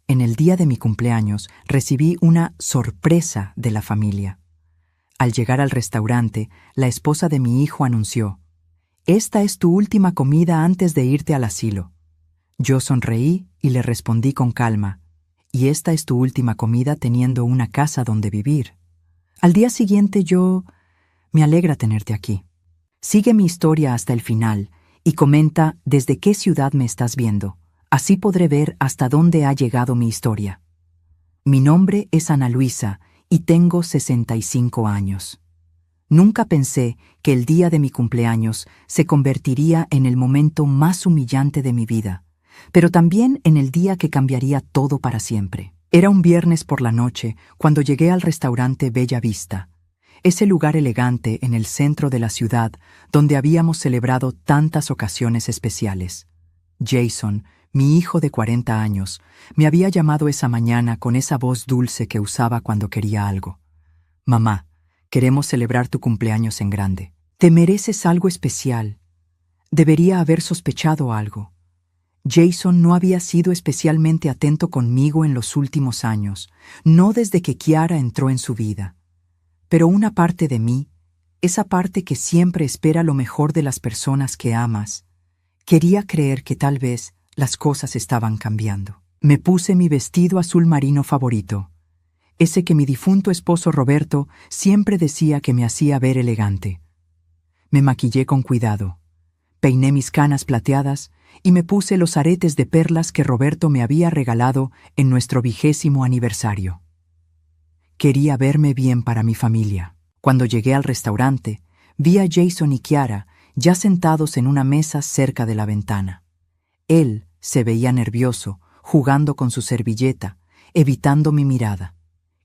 En el día de mi cumpleaños recibí una sorpresa de la familia. Al llegar al restaurante, la esposa de mi hijo anunció: «Esta es tu última comida antes de irte al asilo». Yo sonreí y le respondí con calma: «Y esta es tu última comida teniendo una casa donde vivir». Al día siguiente me alegra tenerte aquí. Sigue mi historia hasta el final y comenta desde qué ciudad me estás viendo. Así podré ver hasta dónde ha llegado mi historia. Mi nombre es Ana Luisa y tengo 65 años. Nunca pensé que el día de mi cumpleaños se convertiría en el momento más humillante de mi vida, pero también en el día que cambiaría todo para siempre. Era un viernes por la noche cuando llegué al restaurante Bella Vista, ese lugar elegante en el centro de la ciudad donde habíamos celebrado tantas ocasiones especiales. Jason, mi hijo de 40 años, me había llamado esa mañana con esa voz dulce que usaba cuando quería algo. «Mamá, queremos celebrar tu cumpleaños en grande. Te mereces algo especial. Debería haber sospechado algo». Jason no había sido especialmente atento conmigo en los últimos años, no desde que Kiara entró en su vida. Pero una parte de mí, esa parte que siempre espera lo mejor de las personas que amas, quería creer que tal vez las cosas estaban cambiando. Me puse mi vestido azul marino favorito, ese que mi difunto esposo Roberto siempre decía que me hacía ver elegante. Me maquillé con cuidado, peiné mis canas plateadas y me puse los aretes de perlas que Roberto me había regalado en nuestro 20º aniversario. Quería verme bien para mi familia. Cuando llegué al restaurante, vi a Jason y Kiara ya sentados en una mesa cerca de la ventana. Él se veía nervioso, jugando con su servilleta, evitando mi mirada.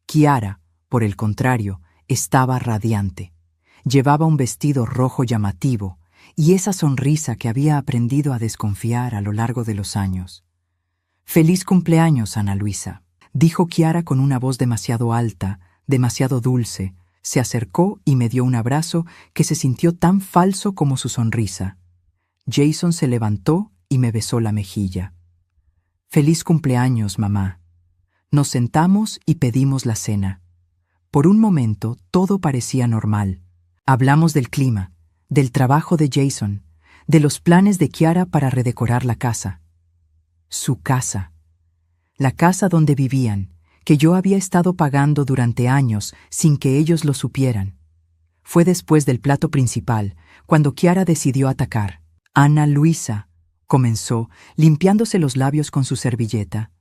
Kiara, por el contrario, estaba radiante. Llevaba un vestido rojo llamativo y esa sonrisa que había aprendido a desconfiar a lo largo de los años. «Feliz cumpleaños, Ana Luisa», dijo Kiara con una voz demasiado alta, demasiado dulce. Se acercó y me dio un abrazo que se sintió tan falso como su sonrisa. Jason se levantó y me besó la mejilla. «Feliz cumpleaños, mamá». Nos sentamos y pedimos la cena. Por un momento todo parecía normal. Hablamos del clima, del trabajo de Jason, de los planes de Kiara para redecorar la casa. Su casa. La casa donde vivían, que yo había estado pagando durante años sin que ellos lo supieran. Fue después del plato principal, cuando Kiara decidió atacar. «Ana Luisa», comenzó, limpiándose los labios con su servilleta.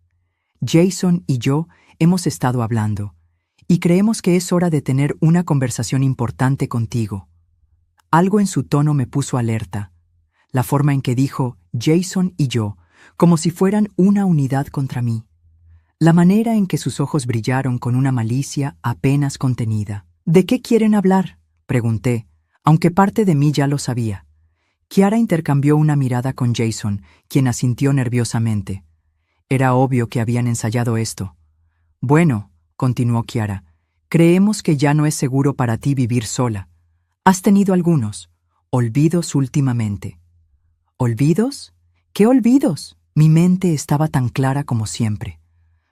«Jason y yo hemos estado hablando, y creemos que es hora de tener una conversación importante contigo». Algo en su tono me puso alerta. La forma en que dijo «Jason y yo», como si fueran una unidad contra mí. La manera en que sus ojos brillaron con una malicia apenas contenida. «¿De qué quieren hablar?», pregunté, aunque parte de mí ya lo sabía. Kiara intercambió una mirada con Jason, quien asintió nerviosamente. Era obvio que habían ensayado esto. «Bueno», continuó Kiara, «creemos que ya no es seguro para ti vivir sola. Has tenido algunos olvidos últimamente». «¿Olvidos? ¿Qué olvidos?». Mi mente estaba tan clara como siempre.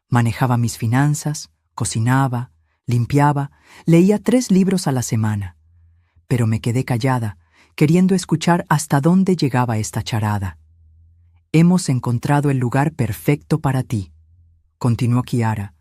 Manejaba mis finanzas, cocinaba, limpiaba, leía 3 libros a la semana. Pero me quedé callada, queriendo escuchar hasta dónde llegaba esta charada. «Hemos encontrado el lugar perfecto para ti», continuó Kiara,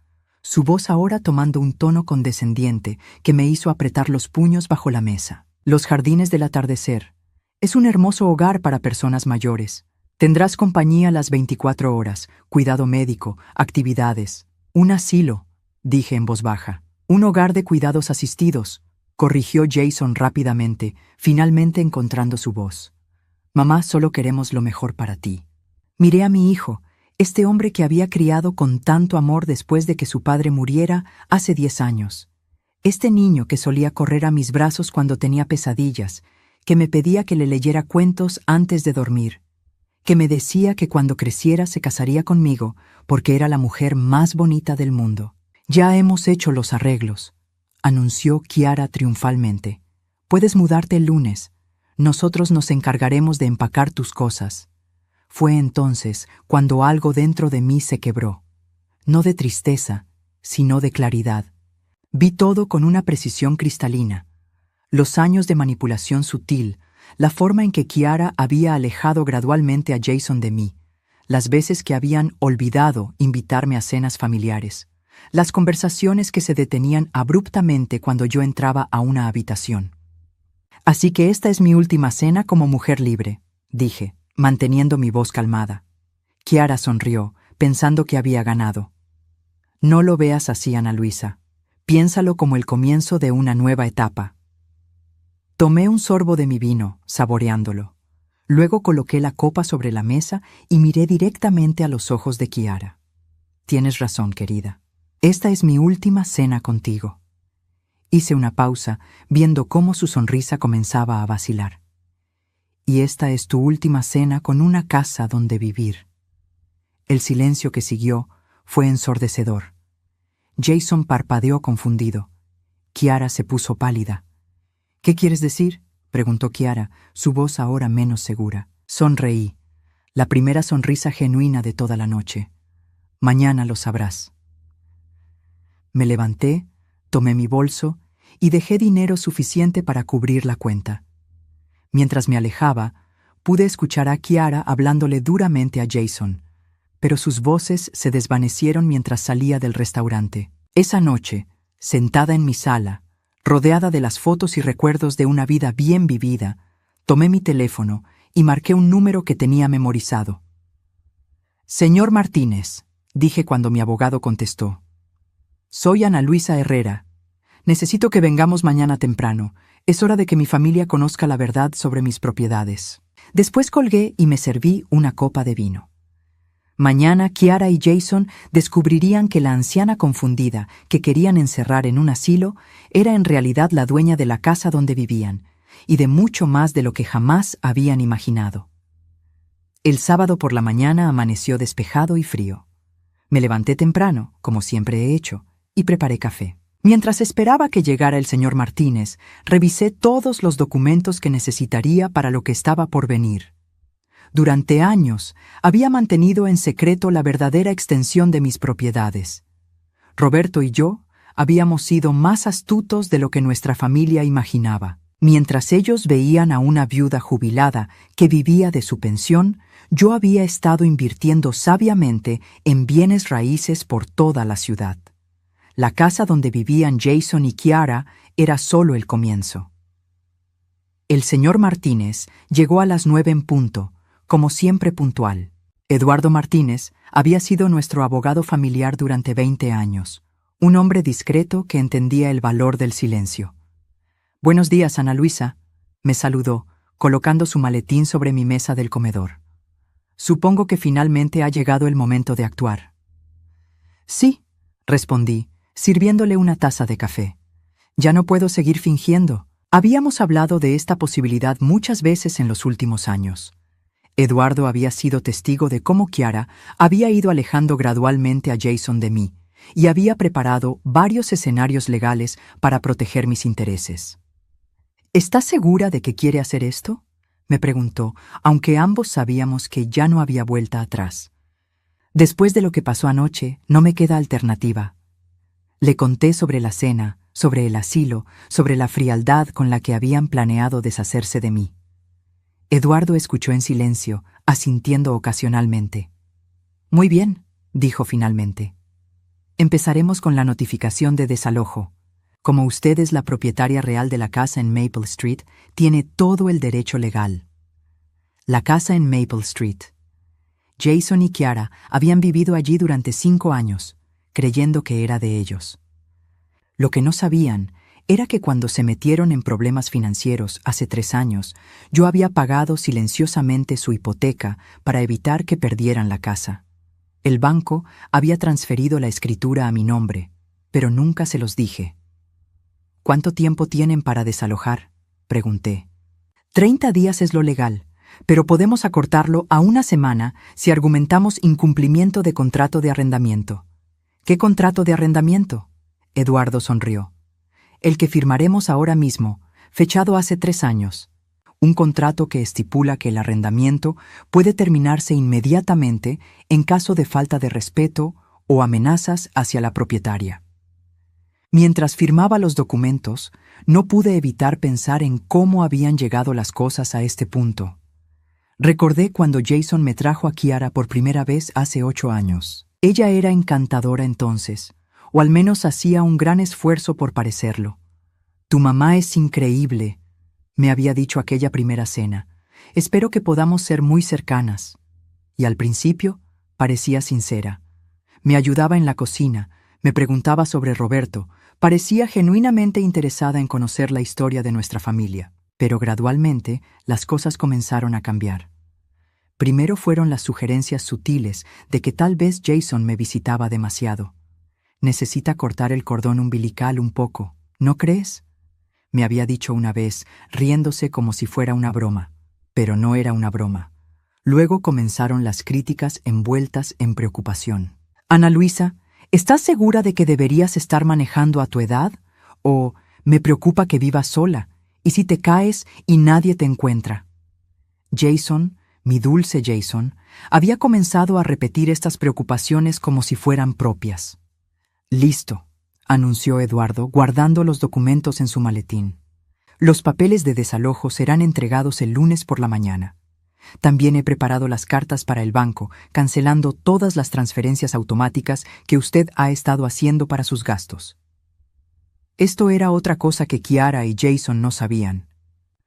su voz ahora tomando un tono condescendiente que me hizo apretar los puños bajo la mesa. «Los jardines del atardecer. Es un hermoso hogar para personas mayores. Tendrás compañía las 24 horas, cuidado médico, actividades. Un asilo», dije en voz baja. «Un hogar de cuidados asistidos», corrigió Jason rápidamente, finalmente encontrando su voz. «Mamá, solo queremos lo mejor para ti». Miré a mi hijo, este hombre que había criado con tanto amor después de que su padre muriera hace 10 años. Este niño que solía correr a mis brazos cuando tenía pesadillas, que me pedía que le leyera cuentos antes de dormir, que me decía que cuando creciera se casaría conmigo porque era la mujer más bonita del mundo. «Ya hemos hecho los arreglos», anunció Kiara triunfalmente. «Puedes mudarte el lunes. Nosotros nos encargaremos de empacar tus cosas». Fue entonces cuando algo dentro de mí se quebró. no de tristeza, sino de claridad. Vi todo con una precisión cristalina. Los años de manipulación sutil, la forma en que Kiara había alejado gradualmente a Jason de mí, las veces que habían olvidado invitarme a cenas familiares, las conversaciones que se detenían abruptamente cuando yo entraba a una habitación. Así que esta es mi última cena como mujer libre, dije, manteniendo mi voz calmada. Kiara sonrió, pensando que había ganado. No lo veas así, Ana Luisa. Piénsalo como el comienzo de una nueva etapa. Tomé un sorbo de mi vino, saboreándolo. Luego coloqué la copa sobre la mesa y miré directamente a los ojos de Kiara. Tienes razón, querida. Esta es mi última cena contigo. Hice una pausa, viendo cómo su sonrisa comenzaba a vacilar. Y esta es tu última cena con una casa donde vivir. El silencio que siguió fue ensordecedor. Jason parpadeó confundido. Kiara se puso pálida. ¿Qué quieres decir?, preguntó Kiara, su voz ahora menos segura. Sonreí, la primera sonrisa genuina de toda la noche. Mañana lo sabrás. Me levanté, tomé mi bolso y dejé dinero suficiente para cubrir la cuenta. Mientras me alejaba, pude escuchar a Kiara hablándole duramente a Jason, pero sus voces se desvanecieron mientras salía del restaurante. Esa noche, sentada en mi sala, rodeada de las fotos y recuerdos de una vida bien vivida, tomé mi teléfono y marqué un número que tenía memorizado. Señor Martínez, dije cuando mi abogado contestó. Soy Ana Luisa Herrera. Necesito que vengamos mañana temprano. Es hora de que mi familia conozca la verdad sobre mis propiedades. Después colgué y me serví una copa de vino. Mañana Kiara y Jason descubrirían que la anciana confundida que querían encerrar en un asilo era en realidad la dueña de la casa donde vivían, y de mucho más de lo que jamás habían imaginado. El sábado por la mañana amaneció despejado y frío. Me levanté temprano, como siempre he hecho, y preparé café. Mientras esperaba que llegara el señor Martínez, revisé todos los documentos que necesitaría para lo que estaba por venir. Durante años había mantenido en secreto la verdadera extensión de mis propiedades. Roberto y yo habíamos sido más astutos de lo que nuestra familia imaginaba. Mientras ellos veían a una viuda jubilada que vivía de su pensión, yo había estado invirtiendo sabiamente en bienes raíces por toda la ciudad. La casa donde vivían Jason y Kiara era solo el comienzo. El señor Martínez llegó a las 9 en punto, como siempre puntual. Eduardo Martínez había sido nuestro abogado familiar durante 20 años, un hombre discreto que entendía el valor del silencio. «Buenos días, Ana Luisa», me saludó, colocando su maletín sobre mi mesa del comedor. «Supongo que finalmente ha llegado el momento de actuar». «Sí», respondí, sirviéndole una taza de café. «Ya no puedo seguir fingiendo. Habíamos hablado de esta posibilidad muchas veces en los últimos años». Eduardo había sido testigo de cómo Kiara había ido alejando gradualmente a Jason de mí y había preparado varios escenarios legales para proteger mis intereses. «¿Estás segura de que quiere hacer esto?», me preguntó, aunque ambos sabíamos que ya no había vuelta atrás. «Después de lo que pasó anoche, no me queda alternativa». Le conté sobre la cena, sobre el asilo, sobre la frialdad con la que habían planeado deshacerse de mí. Eduardo escuchó en silencio, asintiendo ocasionalmente. «Muy bien», dijo finalmente. «Empezaremos con la notificación de desalojo. Como usted es la propietaria real de la casa en Maple Street, tiene todo el derecho legal». La casa en Maple Street. Jason y Kiara habían vivido allí durante 5 años, creyendo que era de ellos. Lo que no sabían era que cuando se metieron en problemas financieros hace 3 años, yo había pagado silenciosamente su hipoteca para evitar que perdieran la casa. El banco había transferido la escritura a mi nombre, pero nunca se los dije. «¿Cuánto tiempo tienen para desalojar?», pregunté. 30 días es lo legal, pero podemos acortarlo a 1 semana si argumentamos incumplimiento de contrato de arrendamiento». «¿Qué contrato de arrendamiento?», Eduardo sonrió. «El que firmaremos ahora mismo, fechado hace 3 años. Un contrato que estipula que el arrendamiento puede terminarse inmediatamente en caso de falta de respeto o amenazas hacia la propietaria. Mientras firmaba los documentos, no pude evitar pensar en cómo habían llegado las cosas a este punto. Recordé cuando Jason me trajo a Kiara por primera vez hace 8 años. Ella era encantadora entonces, o al menos hacía un gran esfuerzo por parecerlo. «Tu mamá es increíble», me había dicho aquella primera cena. «Espero que podamos ser muy cercanas». Y al principio parecía sincera. Me ayudaba en la cocina, me preguntaba sobre Roberto, parecía genuinamente interesada en conocer la historia de nuestra familia. Pero gradualmente las cosas comenzaron a cambiar. Primero fueron las sugerencias sutiles de que tal vez Jason me visitaba demasiado. «Necesita cortar el cordón umbilical un poco, ¿no crees?», me había dicho una vez, riéndose como si fuera una broma. Pero no era una broma. Luego comenzaron las críticas envueltas en preocupación. «Ana Luisa, ¿estás segura de que deberías estar manejando a tu edad? O me preocupa que vivas sola. ¿Y si te caes y nadie te encuentra?». Jason, mi dulce Jason, había comenzado a repetir estas preocupaciones como si fueran propias. «Listo», anunció Eduardo, guardando los documentos en su maletín. «Los papeles de desalojo serán entregados el lunes por la mañana. También he preparado las cartas para el banco, cancelando todas las transferencias automáticas que usted ha estado haciendo para sus gastos». Esto era otra cosa que Kiara y Jason no sabían.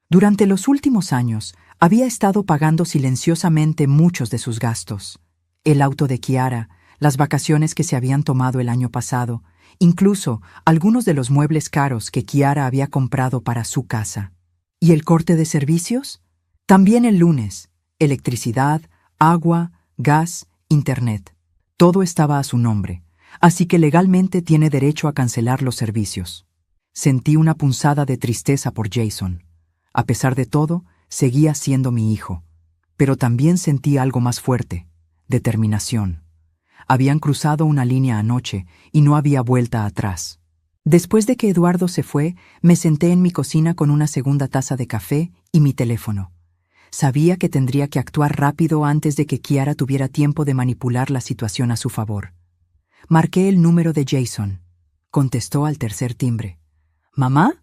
Durante los últimos años, había estado pagando silenciosamente muchos de sus gastos. El auto de Kiara, las vacaciones que se habían tomado el año pasado, incluso algunos de los muebles caros que Kiara había comprado para su casa. ¿Y el corte de servicios? También el lunes. Electricidad, agua, gas, internet. Todo estaba a su nombre, así que legalmente tiene derecho a cancelar los servicios. Sentí una punzada de tristeza por Jason. A pesar de todo, seguía siendo mi hijo. Pero también sentí algo más fuerte: determinación. Habían cruzado una línea anoche y no había vuelta atrás. Después de que Eduardo se fue, me senté en mi cocina con una segunda taza de café y mi teléfono. Sabía que tendría que actuar rápido antes de que Kiara tuviera tiempo de manipular la situación a su favor. Marqué el número de Jason. Contestó al tercer timbre. «¿Mamá?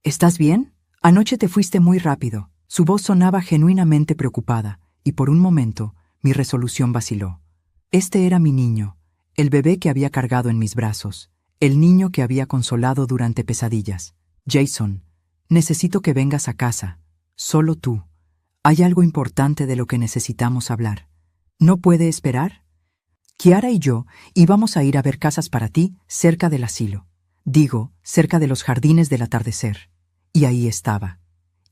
¿Estás bien? Anoche te fuiste muy rápido». Su voz sonaba genuinamente preocupada, y por un momento mi resolución vaciló. Este era mi niño, el bebé que había cargado en mis brazos, el niño que había consolado durante pesadillas. «Jason, necesito que vengas a casa. Solo tú. Hay algo importante de lo que necesitamos hablar. ¿No puede esperar? Kiara y yo íbamos a ir a ver casas para ti cerca del asilo. Digo, cerca de los jardines del atardecer». Y ahí estaba.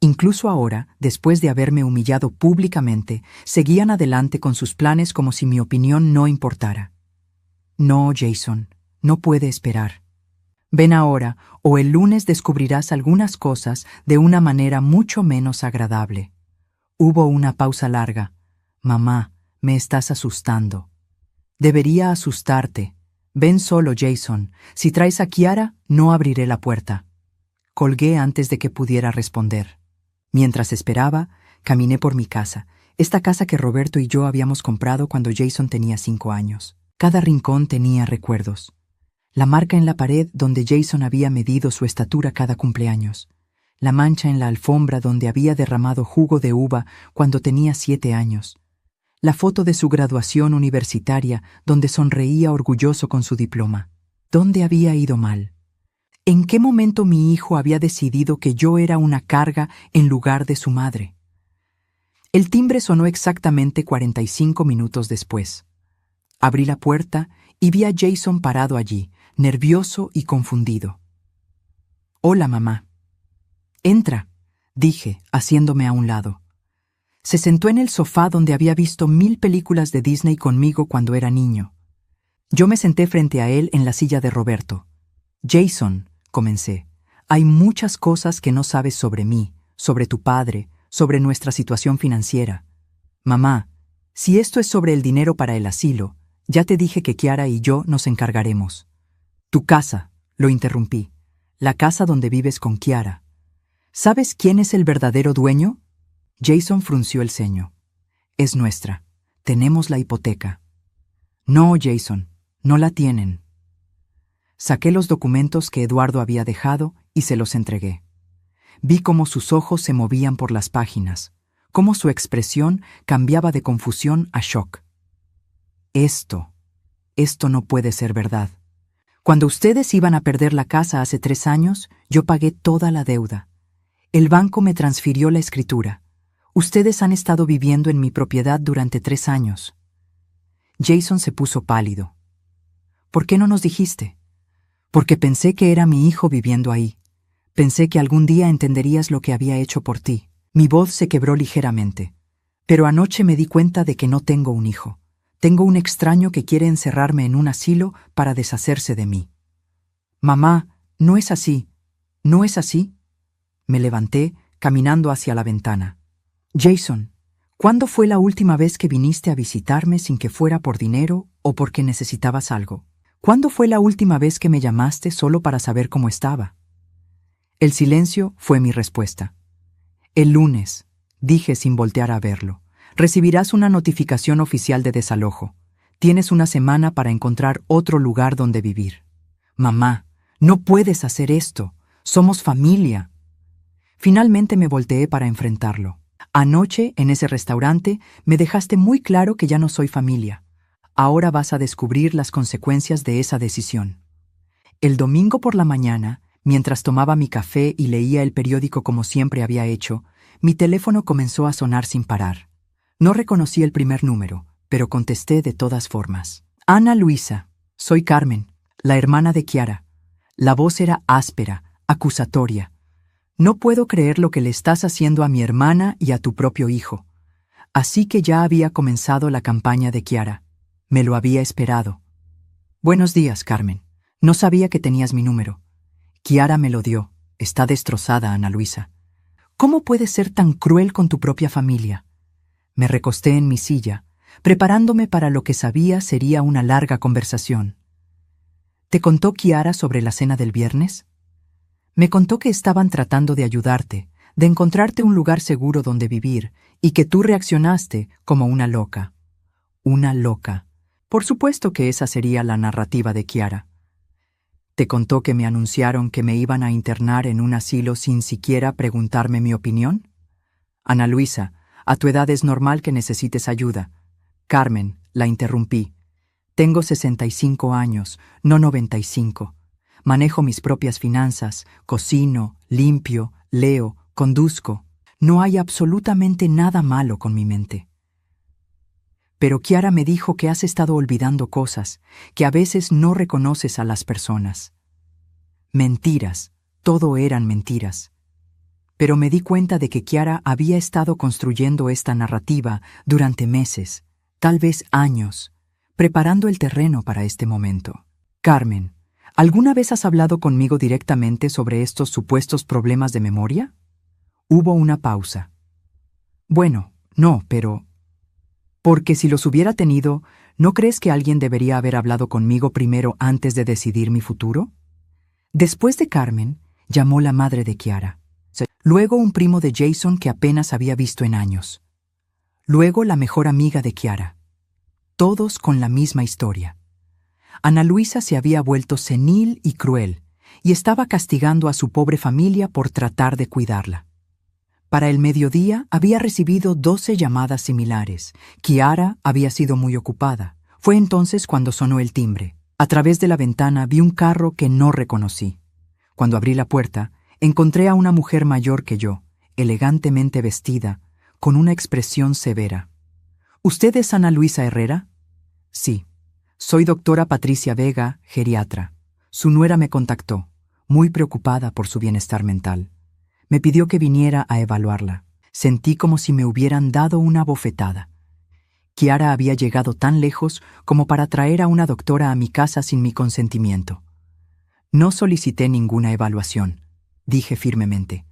Incluso ahora, después de haberme humillado públicamente, seguían adelante con sus planes como si mi opinión no importara. «No, Jason, no puede esperar. Ven ahora, o el lunes descubrirás algunas cosas de una manera mucho menos agradable». Hubo una pausa larga. «Mamá, me estás asustando». «Debería asustarte. Ven solo, Jason. Si traes a Kiara, no abriré la puerta». Colgué antes de que pudiera responder. Mientras esperaba, caminé por mi casa, esta casa que Roberto y yo habíamos comprado cuando Jason tenía 5 años. Cada rincón tenía recuerdos. La marca en la pared donde Jason había medido su estatura cada cumpleaños. La mancha en la alfombra donde había derramado jugo de uva cuando tenía 7 años. La foto de su graduación universitaria donde sonreía orgulloso con su diploma. ¿Dónde había ido mal? ¿En qué momento mi hijo había decidido que yo era una carga en lugar de su madre? El timbre sonó exactamente 45 minutos después. Abrí la puerta y vi a Jason parado allí, nervioso y confundido. «Hola, mamá». «Entra», dije, haciéndome a un lado. Se sentó en el sofá donde había visto 1000 películas de Disney conmigo cuando era niño. Yo me senté frente a él en la silla de Roberto. «Jason», comencé, «hay muchas cosas que no sabes sobre mí, sobre tu padre, sobre nuestra situación financiera. Mamá, si esto es sobre el dinero para el asilo, ya te dije que Kiara y yo nos encargaremos». «Tu casa», lo interrumpí, «la casa donde vives con Kiara. ¿Sabes quién es el verdadero dueño?» Jason frunció el ceño. «Es nuestra. Tenemos la hipoteca». «No, Jason, No la tienen. Saqué los documentos que Eduardo había dejado y se los entregué. Vi cómo sus ojos se movían por las páginas, cómo su expresión cambiaba de confusión a shock. Esto no puede ser verdad. Cuando ustedes iban a perder la casa hace 3 años, yo pagué toda la deuda. El banco me transfirió la escritura. Ustedes han estado viviendo en mi propiedad durante 3 años. Jason se puso pálido. ¿Por qué no nos dijiste? Porque pensé que era mi hijo viviendo ahí. Pensé que algún día entenderías lo que había hecho por ti. Mi voz se quebró ligeramente. Pero anoche me di cuenta de que no tengo un hijo. Tengo un extraño que quiere encerrarme en un asilo para deshacerse de mí. Mamá, no es así. ¿No es así? Me levanté, caminando hacia la ventana. Jason, ¿cuándo fue la última vez que viniste a visitarme sin que fuera por dinero o porque necesitabas algo? ¿Cuándo fue la última vez que me llamaste solo para saber cómo estaba? El silencio fue mi respuesta. El lunes, dije sin voltear a verlo, recibirás una notificación oficial de desalojo. Tienes una semana para encontrar otro lugar donde vivir. Mamá, no puedes hacer esto. Somos familia. Finalmente me volteé para enfrentarlo. Anoche, en ese restaurante, me dejaste muy claro que ya no soy familia. Ahora vas a descubrir las consecuencias de esa decisión. El domingo por la mañana, mientras tomaba mi café y leía el periódico como siempre había hecho, mi teléfono comenzó a sonar sin parar. No reconocí el primer número, pero contesté de todas formas. Ana Luisa, soy Carmen, la hermana de Kiara. La voz era áspera, acusatoria. No puedo creer lo que le estás haciendo a mi hermana y a tu propio hijo. Así que ya había comenzado la campaña de Kiara. Me lo había esperado. Buenos días, Carmen. No sabía que tenías mi número. Kiara me lo dio. Está destrozada, Ana Luisa. ¿Cómo puedes ser tan cruel con tu propia familia? Me recosté en mi silla, preparándome para lo que sabía sería una larga conversación. ¿Te contó Kiara sobre la cena del viernes? Me contó que estaban tratando de ayudarte, de encontrarte un lugar seguro donde vivir, y que tú reaccionaste como una loca. Una loca. Por supuesto que esa sería la narrativa de Kiara. ¿Te contó que me anunciaron que me iban a internar en un asilo sin siquiera preguntarme mi opinión? Ana Luisa, a tu edad es normal que necesites ayuda. Carmen, la interrumpí. Tengo 65 años, no 95. Manejo mis propias finanzas, cocino, limpio, leo, conduzco. No hay absolutamente nada malo con mi mente. Pero Kiara me dijo que has estado olvidando cosas, que a veces no reconoces a las personas. Mentiras, todo eran mentiras. Pero me di cuenta de que Kiara había estado construyendo esta narrativa durante meses, tal vez años, preparando el terreno para este momento. Carmen, ¿alguna vez has hablado conmigo directamente sobre estos supuestos problemas de memoria? Hubo una pausa. Bueno, no, pero... Porque si los hubiera tenido, ¿no crees que alguien debería haber hablado conmigo primero antes de decidir mi futuro? Después de Carmen, llamó la madre de Kiara. Luego un primo de Jason que apenas había visto en años. Luego la mejor amiga de Kiara. Todos con la misma historia. Ana Luisa se había vuelto senil y cruel, y estaba castigando a su pobre familia por tratar de cuidarla. Para el mediodía había recibido 12 llamadas similares. Kiara había sido muy ocupada. Fue entonces cuando sonó el timbre. A través de la ventana vi un carro que no reconocí. Cuando abrí la puerta, encontré a una mujer mayor que yo, elegantemente vestida, con una expresión severa. ¿Usted es Ana Luisa Herrera? Sí. Soy doctora Patricia Vega, geriatra. Su nuera me contactó, muy preocupada por su bienestar mental. Me pidió que viniera a evaluarla. Sentí como si me hubieran dado una bofetada. Kiara había llegado tan lejos como para traer a una doctora a mi casa sin mi consentimiento. No solicité ninguna evaluación, dije firmemente.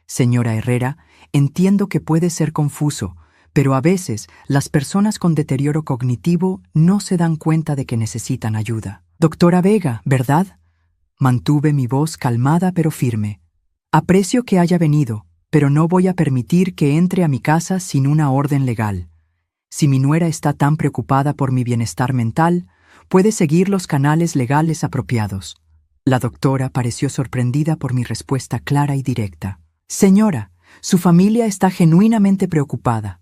Señora Herrera, entiendo que puede ser confuso, pero a veces las personas con deterioro cognitivo no se dan cuenta de que necesitan ayuda. Doctora Vega, ¿verdad? Mantuve mi voz calmada pero firme. Aprecio que haya venido, pero no voy a permitir que entre a mi casa sin una orden legal. Si mi nuera está tan preocupada por mi bienestar mental, Puede seguir los canales legales apropiados. La doctora pareció sorprendida por mi respuesta clara y directa. Señora, su familia está genuinamente preocupada.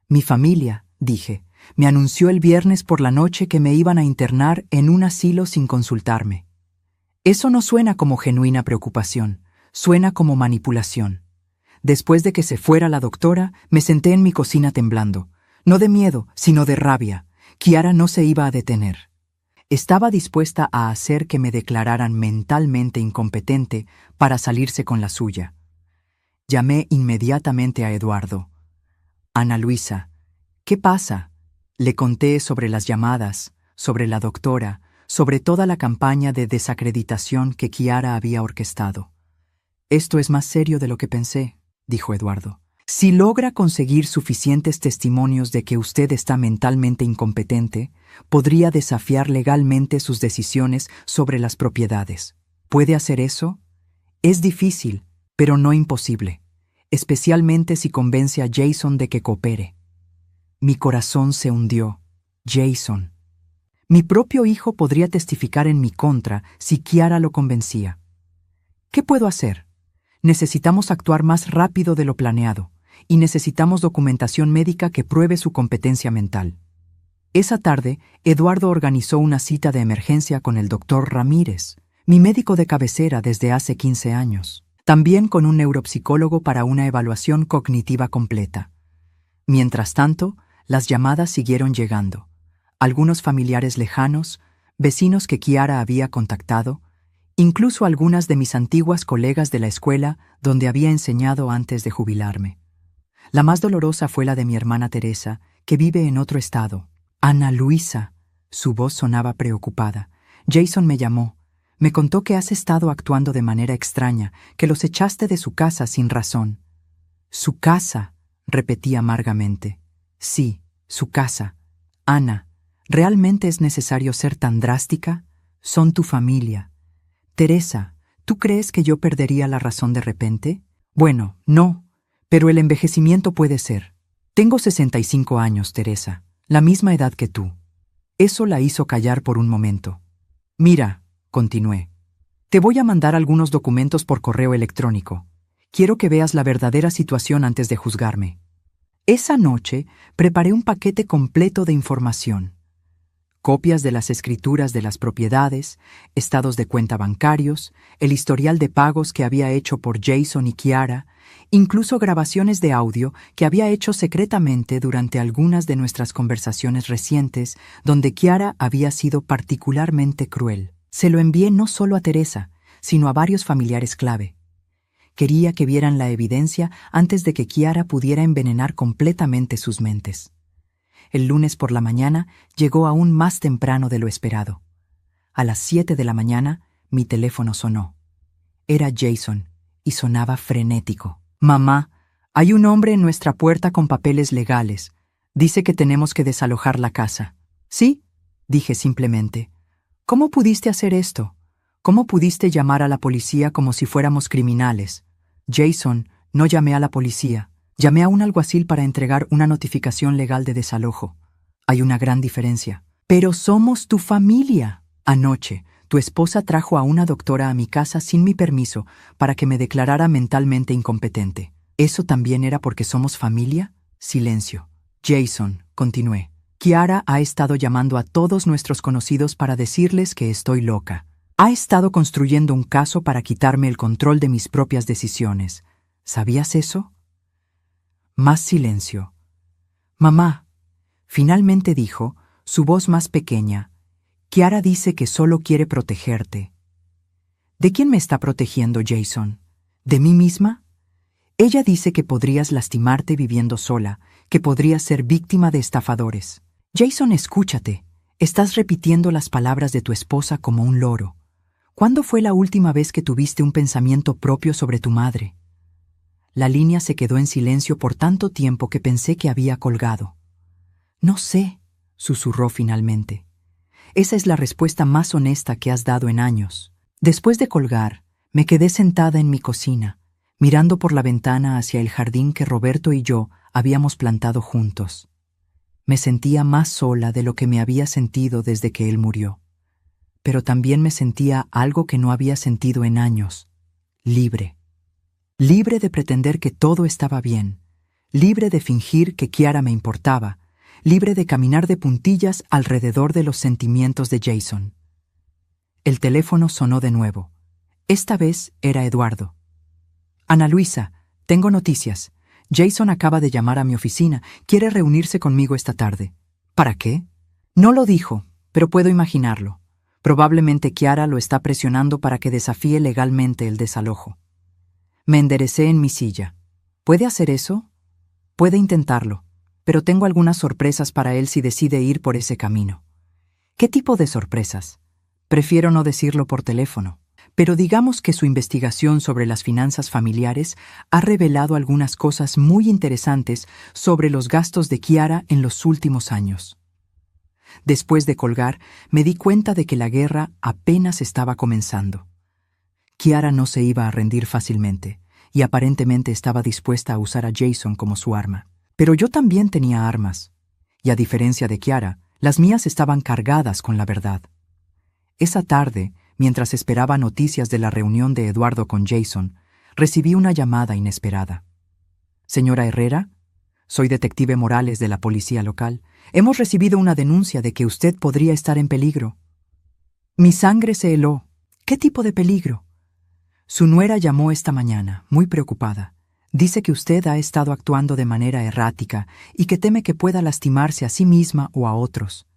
Mi familia, dije, me anunció el viernes por la noche que me iban a internar en un asilo sin consultarme. Eso no suena como genuina preocupación, suena como manipulación. Después de que se fuera la doctora, me senté en mi cocina temblando. No de miedo, sino de rabia. Kiara no se iba a detener. Estaba dispuesta a hacer que me declararan mentalmente incompetente para salirse con la suya. Llamé inmediatamente a Eduardo. Ana Luisa, ¿qué pasa? Le conté sobre las llamadas, sobre la doctora, sobre toda la campaña de desacreditación que Kiara había orquestado. Esto es más serio de lo que pensé, dijo Eduardo. Si logra conseguir suficientes testimonios de que usted está mentalmente incompetente, podría desafiar legalmente sus decisiones sobre las propiedades. ¿Puede hacer eso? Es difícil, pero no imposible, especialmente si convence a Jason de que coopere. Mi corazón se hundió. Jason. Mi propio hijo podría testificar en mi contra si Kiara lo convencía. ¿Qué puedo hacer? Necesitamos actuar más rápido de lo planeado, y necesitamos documentación médica que pruebe su competencia mental. Esa tarde, Eduardo organizó una cita de emergencia con el doctor Ramírez, mi médico de cabecera desde hace 15 años, también con un neuropsicólogo para una evaluación cognitiva completa. Mientras tanto, las llamadas siguieron llegando. Algunos familiares lejanos, vecinos que Kiara había contactado, incluso algunas de mis antiguas colegas de la escuela donde había enseñado antes de jubilarme. La más dolorosa fue la de mi hermana Teresa, que vive en otro estado. Ana Luisa. Su voz sonaba preocupada. Jason me llamó. Me contó que has estado actuando de manera extraña, que los echaste de su casa sin razón. Su casa, repetí amargamente. Sí, su casa. Ana, ¿realmente es necesario ser tan drástica? Son tu familia. Teresa, ¿tú crees que yo perdería la razón de repente? Bueno, no. Pero el envejecimiento puede ser. Tengo 65 años, Teresa, la misma edad que tú. Eso la hizo callar por un momento. Mira, continué, te voy a mandar algunos documentos por correo electrónico. Quiero que veas la verdadera situación antes de juzgarme. Esa noche preparé un paquete completo de información. Copias de las escrituras de las propiedades, estados de cuenta bancarios, el historial de pagos que había hecho por Jason y Kiara, incluso grabaciones de audio que había hecho secretamente durante algunas de nuestras conversaciones recientes, donde Kiara había sido particularmente cruel. Se lo envié no solo a Teresa, sino a varios familiares clave. Quería que vieran la evidencia antes de que Kiara pudiera envenenar completamente sus mentes. El lunes por la mañana llegó aún más temprano de lo esperado. A las 7 de la mañana, mi teléfono sonó. Era Jason, y sonaba frenético. Mamá, hay un hombre en nuestra puerta con papeles legales. Dice que tenemos que desalojar la casa. ¿Sí? Dije simplemente. ¿Cómo pudiste hacer esto? ¿Cómo pudiste llamar a la policía como si fuéramos criminales? Jason, no llamé a la policía. Llamé a un alguacil para entregar una notificación legal de desalojo. Hay una gran diferencia. Pero somos tu familia. Anoche, tu esposa trajo a una doctora a mi casa sin mi permiso para que me declarara mentalmente incompetente. ¿Eso también era porque somos familia? Silencio. Jason, continué. Kiara ha estado llamando a todos nuestros conocidos para decirles que estoy loca. Ha estado construyendo un caso para quitarme el control de mis propias decisiones. ¿Sabías eso? Más silencio. Mamá, finalmente dijo, su voz más pequeña, Kiara dice que solo quiere protegerte. ¿De quién me está protegiendo, Jason? ¿De mí misma? Ella dice que podrías lastimarte viviendo sola, que podrías ser víctima de estafadores. Jason, escúchate. Estás repitiendo las palabras de tu esposa como un loro. ¿Cuándo fue la última vez que tuviste un pensamiento propio sobre tu madre? La línea se quedó en silencio por tanto tiempo que pensé que había colgado. No sé, susurró finalmente. Esa es la respuesta más honesta que has dado en años. Después de colgar, me quedé sentada en mi cocina, mirando por la ventana hacia el jardín que Roberto y yo habíamos plantado juntos. Me sentía más sola de lo que me había sentido desde que él murió. Pero también me sentía algo que no había sentido en años: libre. Libre de pretender que todo estaba bien, libre de fingir que Kiara me importaba, libre de caminar de puntillas alrededor de los sentimientos de Jason. El teléfono sonó de nuevo. Esta vez era Eduardo. Ana Luisa, tengo noticias. Jason acaba de llamar a mi oficina. Quiere reunirse conmigo esta tarde. ¿Para qué? No lo dijo, pero puedo imaginarlo. Probablemente Kiara lo está presionando para que desafíe legalmente el desalojo. Me enderecé en mi silla. ¿Puede hacer eso? Puede intentarlo, pero tengo algunas sorpresas para él si decide ir por ese camino. ¿Qué tipo de sorpresas? Prefiero no decirlo por teléfono, pero digamos que su investigación sobre las finanzas familiares ha revelado algunas cosas muy interesantes sobre los gastos de Kiara en los últimos años. Después de colgar, me di cuenta de que la guerra apenas estaba comenzando. Kiara no se iba a rendir fácilmente, y aparentemente estaba dispuesta a usar a Jason como su arma. Pero yo también tenía armas, y a diferencia de Kiara, las mías estaban cargadas con la verdad. Esa tarde, mientras esperaba noticias de la reunión de Eduardo con Jason, recibí una llamada inesperada. «Señora Herrera, soy detective Morales de la policía local. Hemos recibido una denuncia de que usted podría estar en peligro». Mi sangre se heló. ¿Qué tipo de peligro? Su nuera llamó esta mañana, muy preocupada. Dice que usted ha estado actuando de manera errática y que teme que pueda lastimarse a sí misma o a otros.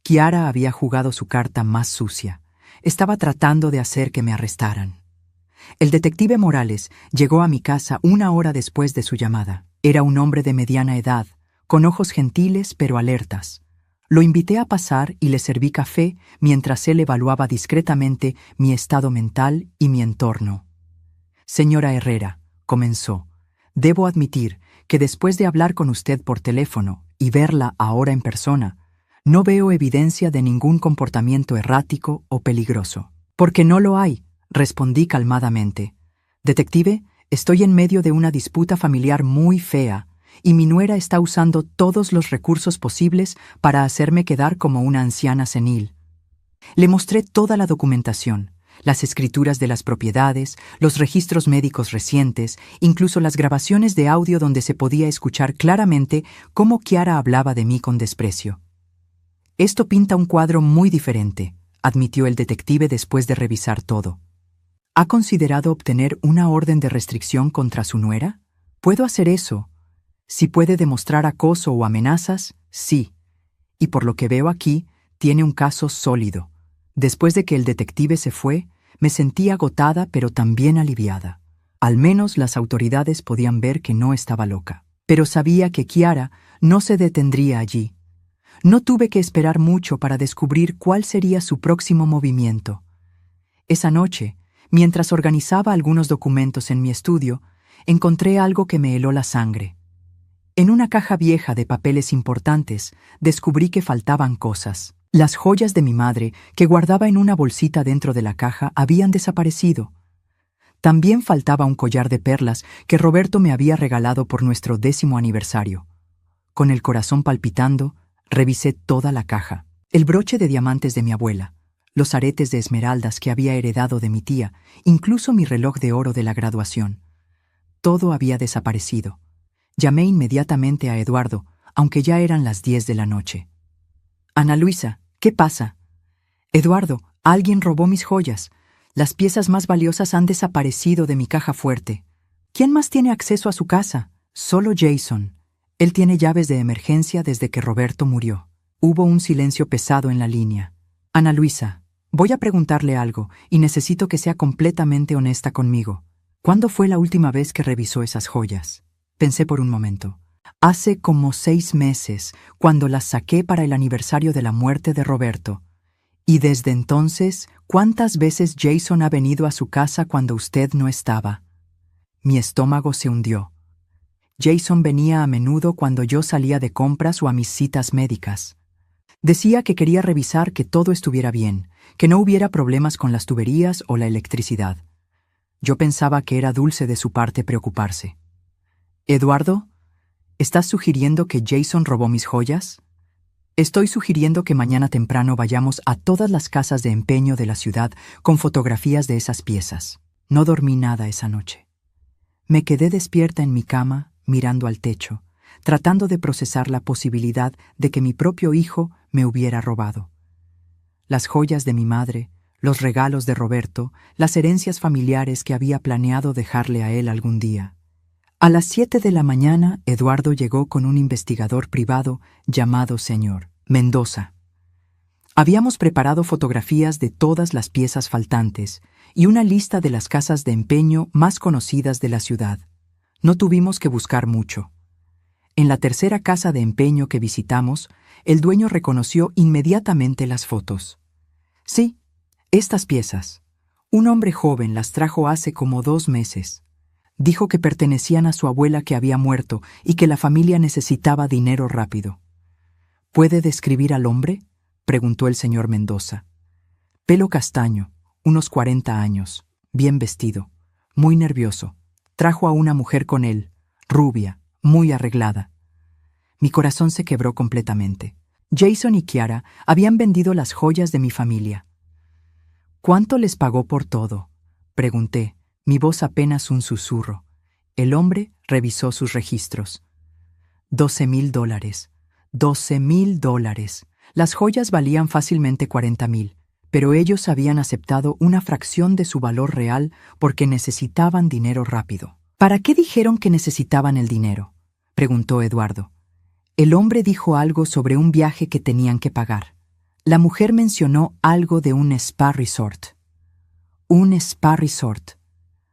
Kiara había jugado su carta más sucia. Estaba tratando de hacer que me arrestaran. El detective Morales llegó a mi casa 1 hora después de su llamada. Era un hombre de mediana edad, con ojos gentiles pero alertas. Lo invité a pasar y le serví café mientras él evaluaba discretamente mi estado mental y mi entorno. «Señora Herrera», comenzó, «debo admitir que después de hablar con usted por teléfono y verla ahora en persona, no veo evidencia de ningún comportamiento errático o peligroso». «Porque no lo hay», respondí calmadamente. «Detective, estoy en medio de una disputa familiar muy fea, y mi nuera está usando todos los recursos posibles para hacerme quedar como una anciana senil». Le mostré toda la documentación, las escrituras de las propiedades, los registros médicos recientes, incluso las grabaciones de audio donde se podía escuchar claramente cómo Kiara hablaba de mí con desprecio. «Esto pinta un cuadro muy diferente», admitió el detective después de revisar todo. «¿Ha considerado obtener una orden de restricción contra su nuera? Puedo hacer eso. Si puede demostrar acoso o amenazas, sí. Y por lo que veo aquí, tiene un caso sólido». Después de que el detective se fue, me sentí agotada pero también aliviada. Al menos las autoridades podían ver que no estaba loca. Pero sabía que Kiara no se detendría allí. No tuve que esperar mucho para descubrir cuál sería su próximo movimiento. Esa noche, mientras organizaba algunos documentos en mi estudio, encontré algo que me heló la sangre. En una caja vieja de papeles importantes, descubrí que faltaban cosas. Las joyas de mi madre, que guardaba en una bolsita dentro de la caja, habían desaparecido. También faltaba un collar de perlas que Roberto me había regalado por nuestro 10º aniversario. Con el corazón palpitando, revisé toda la caja. El broche de diamantes de mi abuela, los aretes de esmeraldas que había heredado de mi tía, incluso mi reloj de oro de la graduación. Todo había desaparecido. Llamé inmediatamente a Eduardo, aunque ya eran las 10 de la noche. «Ana Luisa, ¿qué pasa?» «Eduardo, alguien robó mis joyas. Las piezas más valiosas han desaparecido de mi caja fuerte». «¿Quién más tiene acceso a su casa?» «Solo Jason. Él tiene llaves de emergencia desde que Roberto murió». Hubo un silencio pesado en la línea. «Ana Luisa, voy a preguntarle algo y necesito que sea completamente honesta conmigo. ¿Cuándo fue la última vez que revisó esas joyas?» Pensé por un momento. «Hace como 6 meses, cuando las saqué para el aniversario de la muerte de Roberto. Y desde entonces, ¿cuántas veces Jason ha venido a su casa cuando usted no estaba?» Mi estómago se hundió. Jason venía a menudo cuando yo salía de compras o a mis citas médicas. Decía que quería revisar que todo estuviera bien, que no hubiera problemas con las tuberías o la electricidad. Yo pensaba que era dulce de su parte preocuparse. «Eduardo, ¿Estás sugiriendo que Jason robó mis joyas? Estoy sugiriendo que mañana temprano vayamos a todas las casas de empeño de la ciudad con fotografías de esas piezas. No dormí nada esa noche. Me quedé despierta en mi cama, mirando al techo, tratando de procesar la posibilidad de que mi propio hijo me hubiera robado. Las joyas de mi madre, los regalos de Roberto, las herencias familiares que había planeado dejarle a él algún día. A las 7 de la mañana, Eduardo llegó con un investigador privado llamado señor Mendoza. Habíamos preparado fotografías de todas las piezas faltantes y una lista de las casas de empeño más conocidas de la ciudad. No tuvimos que buscar mucho. En la tercera casa de empeño que visitamos, el dueño reconoció inmediatamente las fotos. Sí, estas piezas. Un hombre joven las trajo hace como 2 meses. Dijo que pertenecían a su abuela que había muerto y que la familia necesitaba dinero rápido. ¿Puede describir al hombre?, preguntó el señor Mendoza. Pelo castaño, unos 40 años, bien vestido, muy nervioso. Trajo a una mujer con él, rubia, muy arreglada. Mi corazón se quebró completamente. Jason y Kiara habían vendido las joyas de mi familia. ¿Cuánto les pagó por todo?, pregunté, mi voz apenas un susurro. El hombre revisó sus registros. $12,000. $12,000. Las joyas valían fácilmente 40,000, pero ellos habían aceptado una fracción de su valor real porque necesitaban dinero rápido. ¿Para qué dijeron que necesitaban el dinero?, preguntó Eduardo. El hombre dijo algo sobre un viaje que tenían que pagar. La mujer mencionó algo de un spa resort. Un spa resort.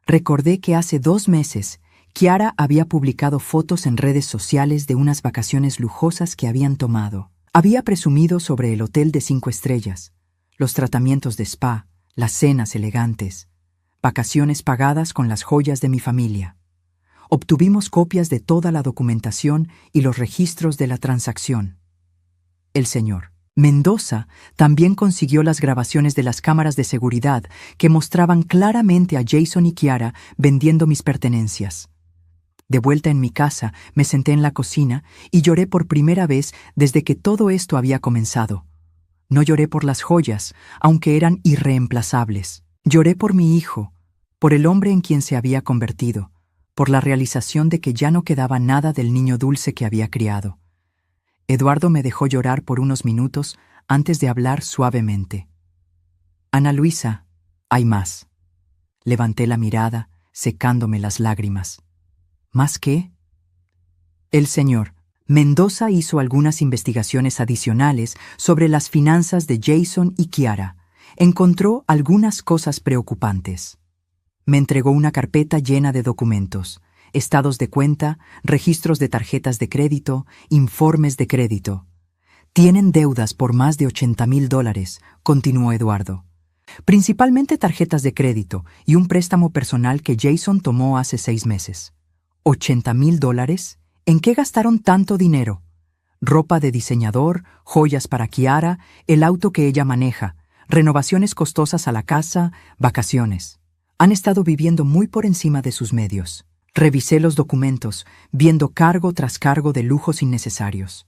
Recordé que hace 2 meses, Kiara había publicado fotos en redes sociales de unas vacaciones lujosas que habían tomado. Había presumido sobre el hotel de 5 estrellas, los tratamientos de spa, las cenas elegantes, vacaciones pagadas con las joyas de mi familia. Obtuvimos copias de toda la documentación y los registros de la transacción. El señor Mendoza también consiguió las grabaciones de las cámaras de seguridad que mostraban claramente a Jason y Kiara vendiendo mis pertenencias. De vuelta en mi casa, me senté en la cocina y lloré por primera vez desde que todo esto había comenzado. No lloré por las joyas, aunque eran irreemplazables. Lloré por mi hijo, por el hombre en quien se había convertido, por la realización de que ya no quedaba nada del niño dulce que había criado. Eduardo me dejó llorar por unos minutos antes de hablar suavemente. Ana Luisa, hay más. Levanté la mirada, secándome las lágrimas. ¿Más qué? El señor Mendoza hizo algunas investigaciones adicionales sobre las finanzas de Jason y Kiara. Encontró algunas cosas preocupantes. Me entregó una carpeta llena de documentos, estados de cuenta, registros de tarjetas de crédito, informes de crédito. Tienen deudas por más de $80,000, continuó Eduardo. Principalmente tarjetas de crédito y un préstamo personal que Jason tomó hace 6 meses. $80,000. ¿En qué gastaron tanto dinero? Ropa de diseñador, joyas para Kiara, el auto que ella maneja, renovaciones costosas a la casa, vacaciones. Han estado viviendo muy por encima de sus medios. Revisé los documentos, viendo cargo tras cargo de lujos innecesarios.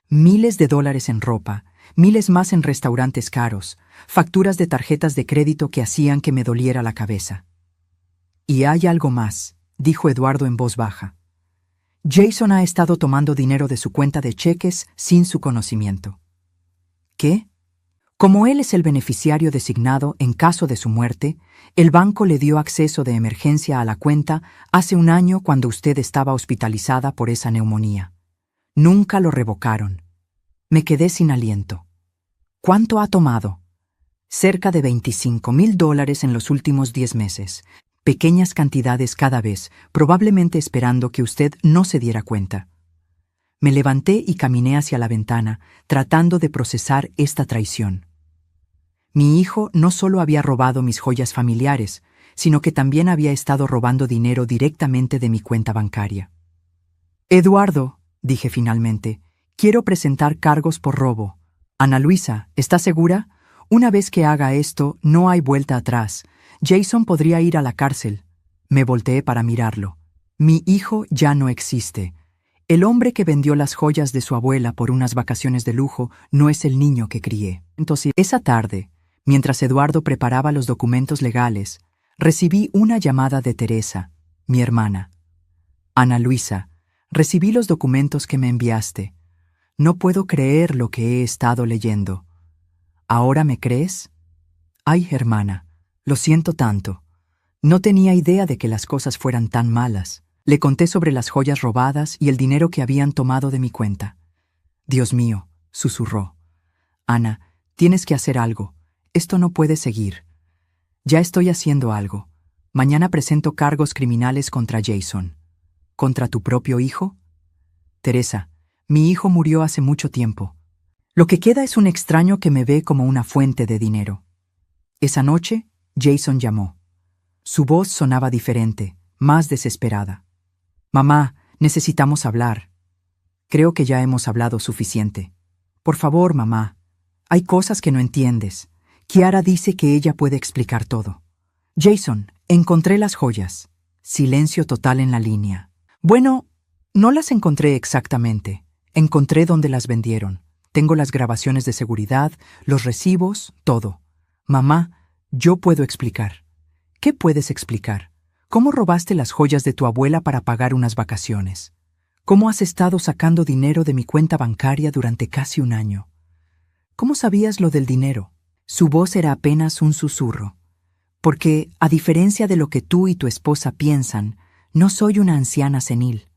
Miles de dólares en ropa, miles más en restaurantes caros, facturas de tarjetas de crédito que hacían que me doliera la cabeza. Y hay algo más, dijo Eduardo en voz baja. Jason ha estado tomando dinero de su cuenta de cheques sin su conocimiento. ¿Qué? Como él es el beneficiario designado en caso de su muerte, el banco le dio acceso de emergencia a la cuenta hace 1 año cuando usted estaba hospitalizada por esa neumonía. Nunca lo revocaron. Me quedé sin aliento. ¿Cuánto ha tomado? Cerca de $25,000 en los últimos 10 meses. Pequeñas cantidades cada vez, probablemente esperando que usted no se diera cuenta. Me levanté y caminé hacia la ventana, tratando de procesar esta traición. Mi hijo no solo había robado mis joyas familiares, sino que también había estado robando dinero directamente de mi cuenta bancaria. Eduardo, dije finalmente, quiero presentar cargos por robo. Ana Luisa, ¿estás segura? Una vez que haga esto, no hay vuelta atrás. Jason podría ir a la cárcel. Me volteé para mirarlo. Mi hijo ya no existe. El hombre que vendió las joyas de su abuela por unas vacaciones de lujo no es el niño que crié. Entonces, esa tarde, mientras Eduardo preparaba los documentos legales, recibí una llamada de Teresa, mi hermana. Ana Luisa, recibí los documentos que me enviaste. No puedo creer lo que he estado leyendo. ¿Ahora me crees? Ay, hermana, lo siento tanto. No tenía idea de que las cosas fueran tan malas. Le conté sobre las joyas robadas y el dinero que habían tomado de mi cuenta. Dios mío, susurró. Ana, tienes que hacer algo. Esto no puede seguir. Ya estoy haciendo algo. Mañana presento cargos criminales contra Jason. ¿Contra tu propio hijo? Teresa, mi hijo murió hace mucho tiempo. Lo que queda es un extraño que me ve como una fuente de dinero. Esa noche, Jason llamó. Su voz sonaba diferente, más desesperada. Mamá, necesitamos hablar. Creo que ya hemos hablado suficiente. Por favor, mamá. Hay cosas que no entiendes. Kiara dice que ella puede explicar todo. Jason, encontré las joyas. Silencio total en la línea. Bueno, no las encontré exactamente. Encontré dónde las vendieron. Tengo las grabaciones de seguridad, los recibos, todo. Mamá, yo puedo explicar. ¿Qué puedes explicar? ¿Cómo robaste las joyas de tu abuela para pagar unas vacaciones? ¿Cómo has estado sacando dinero de mi cuenta bancaria durante casi un año? ¿Cómo sabías lo del dinero? Su voz era apenas un susurro. Porque, a diferencia de lo que tú y tu esposa piensan, no soy una anciana senil.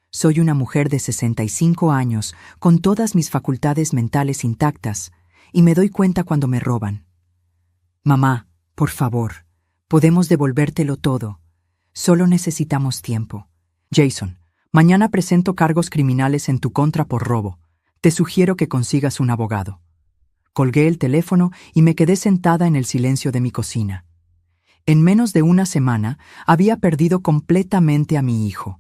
Soy una mujer de 65 años, con todas mis facultades mentales intactas, y me doy cuenta cuando me roban. Mamá, por favor, podemos devolvértelo todo. Solo necesitamos tiempo. Jason, mañana presento cargos criminales en tu contra por robo. Te sugiero que consigas un abogado. Colgué el teléfono y me quedé sentada en el silencio de mi cocina. En menos de una semana había perdido completamente a mi hijo.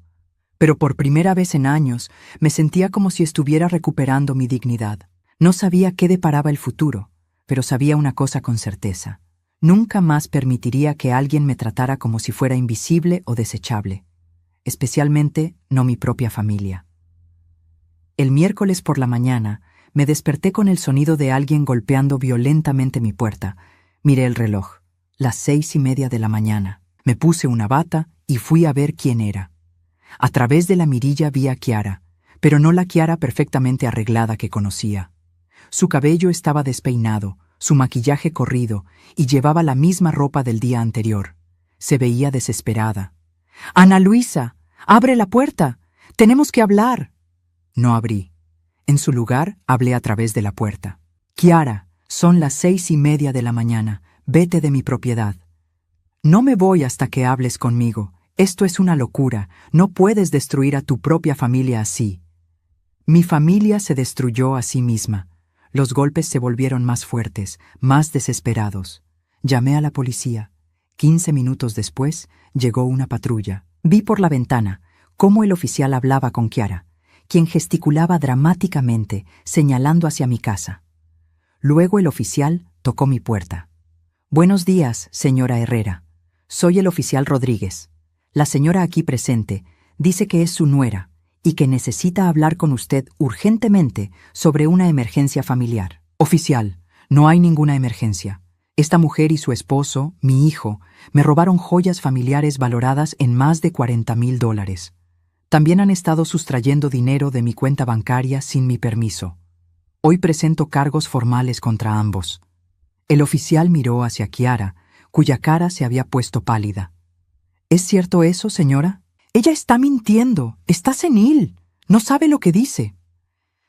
Pero por primera vez en años me sentía como si estuviera recuperando mi dignidad. No sabía qué deparaba el futuro, pero sabía una cosa con certeza. Nunca más permitiría que alguien me tratara como si fuera invisible o desechable, especialmente no mi propia familia. El miércoles por la mañana me desperté con el sonido de alguien golpeando violentamente mi puerta. Miré el reloj, las 6:30 de la mañana. Me puse una bata y fui a ver quién era. A través de la mirilla vi a Kiara, pero no la Kiara perfectamente arreglada que conocía. Su cabello estaba despeinado, su maquillaje corrido, y llevaba la misma ropa del día anterior. Se veía desesperada. «Ana Luisa, abre la puerta. Tenemos que hablar». No abrí. En su lugar, hablé a través de la puerta. «Kiara, son las 6:30 de la mañana. Vete de mi propiedad». «No me voy hasta que hables conmigo. Esto es una locura. No puedes destruir a tu propia familia así». Mi familia se destruyó a sí misma. Los golpes se volvieron más fuertes, más desesperados. Llamé a la policía. 15 minutos después, llegó una patrulla. Vi por la ventana cómo el oficial hablaba con Kiara, quien gesticulaba dramáticamente, señalando hacia mi casa. Luego el oficial tocó mi puerta. «Buenos días, señora Herrera. Soy el oficial Rodríguez. La señora aquí presente dice que es su nuera y que necesita hablar con usted urgentemente sobre una emergencia familiar». «Oficial, no hay ninguna emergencia. Esta mujer y su esposo, mi hijo, me robaron joyas familiares valoradas en más de $40,000. También han estado sustrayendo dinero de mi cuenta bancaria sin mi permiso. Hoy presento cargos formales contra ambos». El oficial miró hacia Kiara, cuya cara se había puesto pálida. «¿Es cierto eso, señora? Ella está mintiendo, está senil, no sabe lo que dice».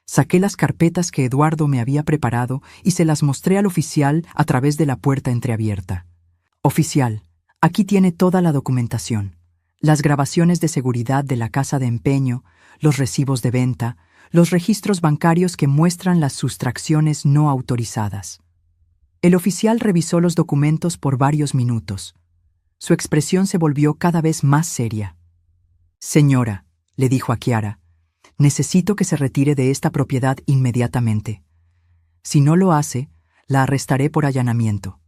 Saqué las carpetas que Eduardo me había preparado y se las mostré al oficial a través de la puerta entreabierta. «Oficial, aquí tiene toda la documentación. Las grabaciones de seguridad de la casa de empeño, los recibos de venta, los registros bancarios que muestran las sustracciones no autorizadas». El oficial revisó los documentos por varios minutos. Su expresión se volvió cada vez más seria. «Señora», le dijo a Kiara, «necesito que se retire de esta propiedad inmediatamente. Si no lo hace, la arrestaré por allanamiento».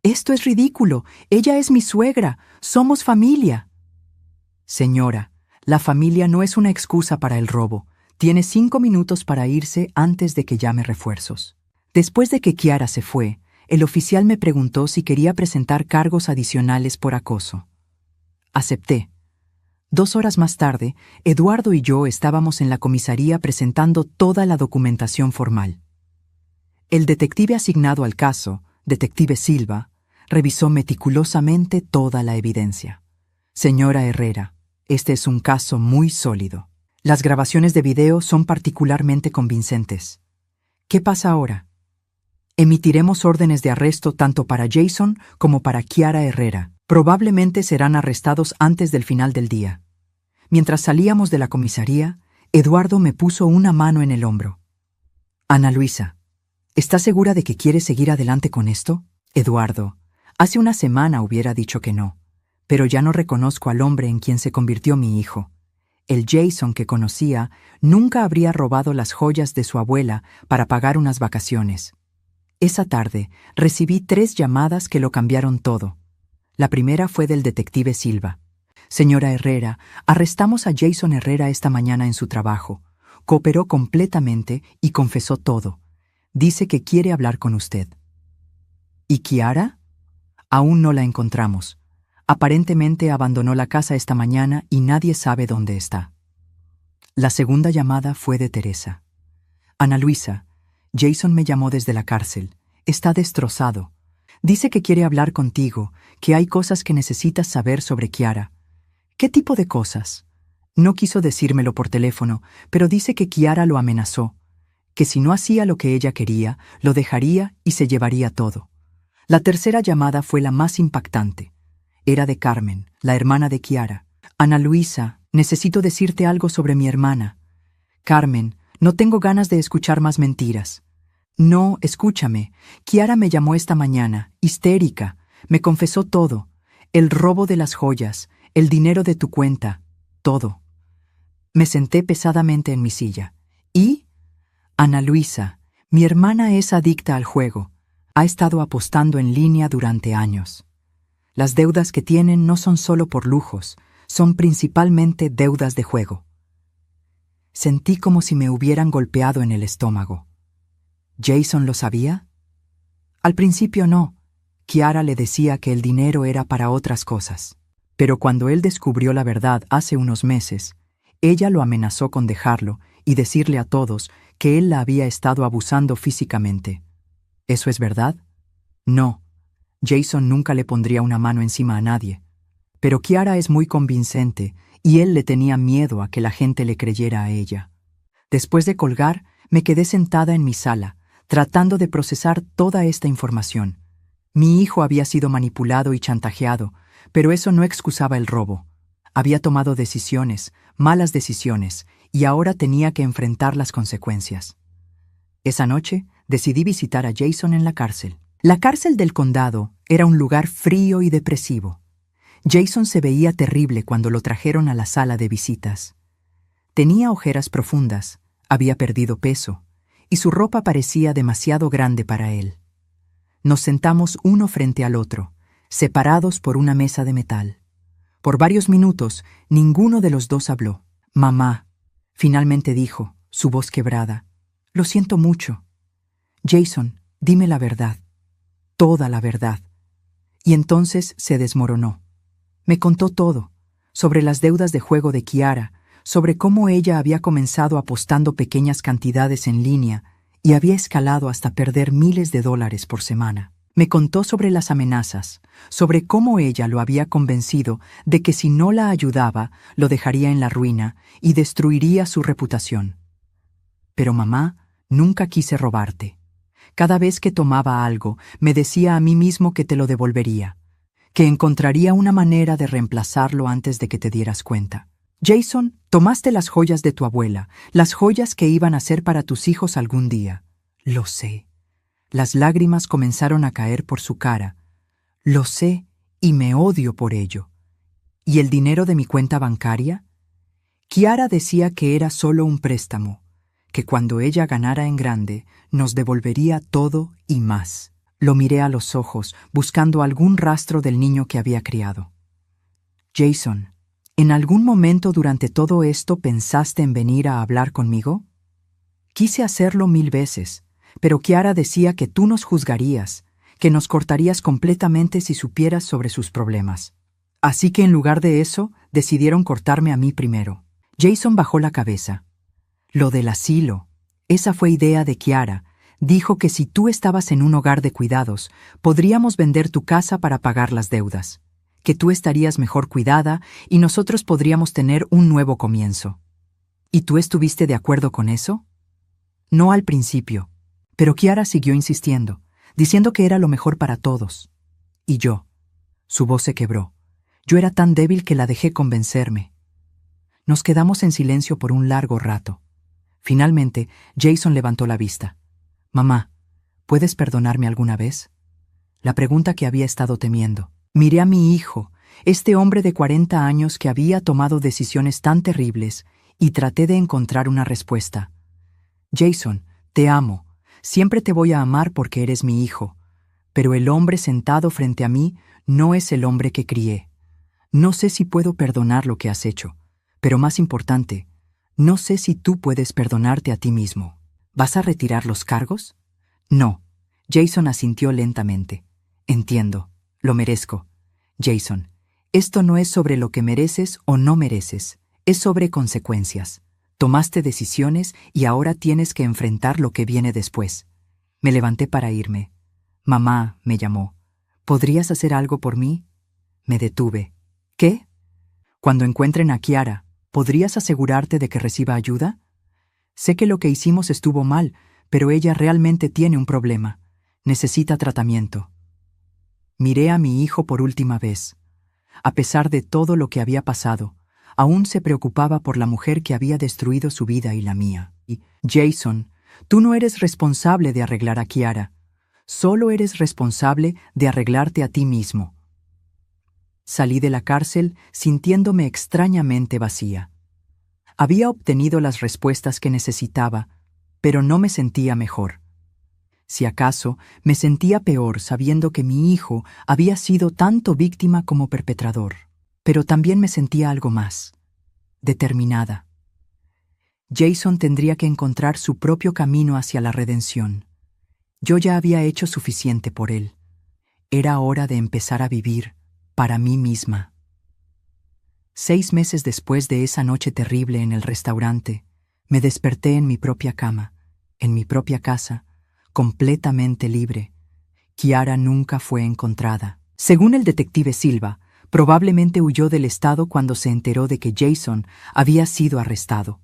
«Esto es ridículo. Ella es mi suegra. Somos familia». «Señora, La familia no es una excusa para el robo. Tiene 5 minutos para irse antes de que llame refuerzos. Después de que Kiara se fue, el oficial me preguntó si quería presentar cargos adicionales por acoso. Acepté. 2 horas más tarde, Eduardo y yo estábamos en la comisaría presentando toda la documentación formal. El detective asignado al caso, detective Silva, revisó meticulosamente toda la evidencia. Señora Herrera, este es un caso muy sólido. Las grabaciones de video son particularmente convincentes. ¿Qué pasa ahora? Emitiremos órdenes de arresto tanto para Jason como para Kiara Herrera. Probablemente serán arrestados antes del final del día. Mientras salíamos de la comisaría, Eduardo me puso una mano en el hombro. Ana Luisa, ¿estás segura de que quieres seguir adelante con esto? Eduardo, hace una semana hubiera dicho que no, pero ya no reconozco al hombre en quien se convirtió mi hijo. El Jason que conocía nunca habría robado las joyas de su abuela para pagar unas vacaciones. Esa tarde recibí 3 llamadas que lo cambiaron todo. La primera fue del detective Silva. Señora Herrera, arrestamos a Jason Herrera esta mañana en su trabajo. Cooperó completamente y confesó todo. Dice que quiere hablar con usted. ¿Y Kiara? Aún no la encontramos. Aparentemente abandonó la casa esta mañana y nadie sabe dónde está. La segunda llamada fue de Teresa. Ana Luisa, Jason me llamó desde la cárcel. Está destrozado. Dice que quiere hablar contigo, que hay cosas que necesitas saber sobre Kiara. ¿Qué tipo de cosas? No quiso decírmelo por teléfono, pero dice que Kiara lo amenazó, que si no hacía lo que ella quería, lo dejaría y se llevaría todo. La tercera llamada fue la más impactante. Era de Carmen, la hermana de Kiara. Ana Luisa, necesito decirte algo sobre mi hermana. Carmen, no tengo ganas de escuchar más mentiras. No, escúchame. Kiara me llamó esta mañana, histérica. Me confesó todo. El robo de las joyas, el dinero de tu cuenta, todo. Me senté pesadamente en mi silla. ¿Y? Ana Luisa, mi hermana es adicta al juego. Ha estado apostando en línea durante años. Las deudas que tienen no son solo por lujos, son principalmente deudas de juego. Sentí como si me hubieran golpeado en el estómago. ¿Jason lo sabía? Al principio no. Kiara le decía que el dinero era para otras cosas. Pero cuando él descubrió la verdad hace unos meses, ella lo amenazó con dejarlo y decirle a todos que él la había estado abusando físicamente. ¿Eso es verdad? No. Jason nunca le pondría una mano encima a nadie. Pero Kiara es muy convincente y él le tenía miedo a que la gente le creyera a ella. Después de colgar, me quedé sentada en mi sala, tratando de procesar toda esta información. Mi hijo había sido manipulado y chantajeado, pero eso no excusaba el robo. Había tomado decisiones, malas decisiones, y ahora tenía que enfrentar las consecuencias. Esa noche decidí visitar a Jason en la cárcel. La cárcel del condado era un lugar frío y depresivo. Jason se veía terrible cuando lo trajeron a la sala de visitas. Tenía ojeras profundas, había perdido peso, y su ropa parecía demasiado grande para él. Nos sentamos uno frente al otro, separados por una mesa de metal. Por varios minutos, ninguno de los dos habló. «Mamá», finalmente dijo, su voz quebrada, «lo siento mucho. Jason, dime la verdad, toda la verdad». Y entonces se desmoronó. Me contó todo, sobre las deudas de juego de Kiara, sobre cómo ella había comenzado apostando pequeñas cantidades en línea y había escalado hasta perder miles de dólares por semana. Me contó sobre las amenazas, sobre cómo ella lo había convencido de que si no la ayudaba, lo dejaría en la ruina y destruiría su reputación. Pero mamá, nunca quise robarte. Cada vez que tomaba algo, me decía a mí mismo que te lo devolvería, que encontraría una manera de reemplazarlo antes de que te dieras cuenta. Jason, tomaste las joyas de tu abuela, las joyas que iban a ser para tus hijos algún día. Lo sé. Las lágrimas comenzaron a caer por su cara. Lo sé y me odio por ello. ¿Y el dinero de mi cuenta bancaria? Kiara decía que era solo un préstamo, que cuando ella ganara en grande, nos devolvería todo y más. Lo miré a los ojos, buscando algún rastro del niño que había criado. Jason, ¿En algún momento durante todo esto pensaste en venir a hablar conmigo? Quise hacerlo 1000 veces, pero Kiara decía que tú nos juzgarías, que nos cortarías completamente si supieras sobre sus problemas. Así que en lugar de eso, decidieron cortarme a mí primero. Jason bajó la cabeza. Lo del asilo. Esa fue idea de Kiara. Dijo que si tú estabas en un hogar de cuidados, podríamos vender tu casa para pagar las deudas, que tú estarías mejor cuidada y nosotros podríamos tener un nuevo comienzo. ¿Y tú estuviste de acuerdo con eso? No al principio, pero Kiara siguió insistiendo, diciendo que era lo mejor para todos. Y yo. Su voz se quebró. Yo era tan débil que la dejé convencerme. Nos quedamos en silencio por un largo rato. Finalmente, Jason levantó la vista. «Mamá, ¿puedes perdonarme alguna vez?» La pregunta que había estado temiendo. Miré a mi hijo, este hombre de 40 años que había tomado decisiones tan terribles, y traté de encontrar una respuesta. «Jason, te amo. Siempre te voy a amar porque eres mi hijo. Pero el hombre sentado frente a mí no es el hombre que crié. No sé si puedo perdonar lo que has hecho, pero más importante, no sé si tú puedes perdonarte a ti mismo. ¿Vas a retirar los cargos?» «No». Jason asintió lentamente. «Entiendo. Lo merezco. Jason, esto no es sobre lo que mereces o no mereces. Es sobre consecuencias. Tomaste decisiones y ahora tienes que enfrentar lo que viene después». Me levanté para irme. «Mamá», me llamó. «¿Podrías hacer algo por mí?» Me detuve. «¿Qué?» «Cuando encuentren a Kiara, ¿podrías asegurarte de que reciba ayuda? Sé que lo que hicimos estuvo mal, pero ella realmente tiene un problema. Necesita tratamiento». Miré a mi hijo por última vez. A pesar de todo lo que había pasado, aún se preocupaba por la mujer que había destruido su vida y la mía. Y, «Jason, tú no eres responsable de arreglar a Kiara. Solo eres responsable de arreglarte a ti mismo». Salí de la cárcel sintiéndome extrañamente vacía. Había obtenido las respuestas que necesitaba, pero no me sentía mejor. Si acaso, me sentía peor sabiendo que mi hijo había sido tanto víctima como perpetrador. Pero también me sentía algo más. Determinada. Jason tendría que encontrar su propio camino hacia la redención. Yo ya había hecho suficiente por él. Era hora de empezar a vivir para mí misma. 6 meses después de esa noche terrible en el restaurante, me desperté en mi propia cama, en mi propia casa, completamente libre. Kiara nunca fue encontrada. Según el detective Silva, probablemente huyó del estado cuando se enteró de que Jason había sido arrestado.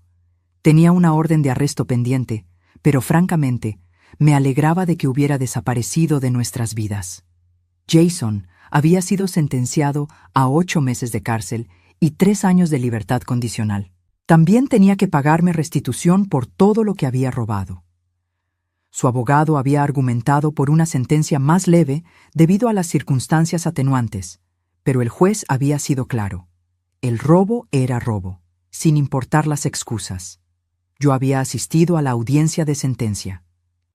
Tenía una orden de arresto pendiente, pero francamente, me alegraba de que hubiera desaparecido de nuestras vidas. Jason había sido sentenciado a 8 meses de cárcel y 3 años de libertad condicional. También tenía que pagarme restitución por todo lo que había robado. Su abogado había argumentado por una sentencia más leve debido a las circunstancias atenuantes, pero el juez había sido claro. El robo era robo, sin importar las excusas. Yo había asistido a la audiencia de sentencia.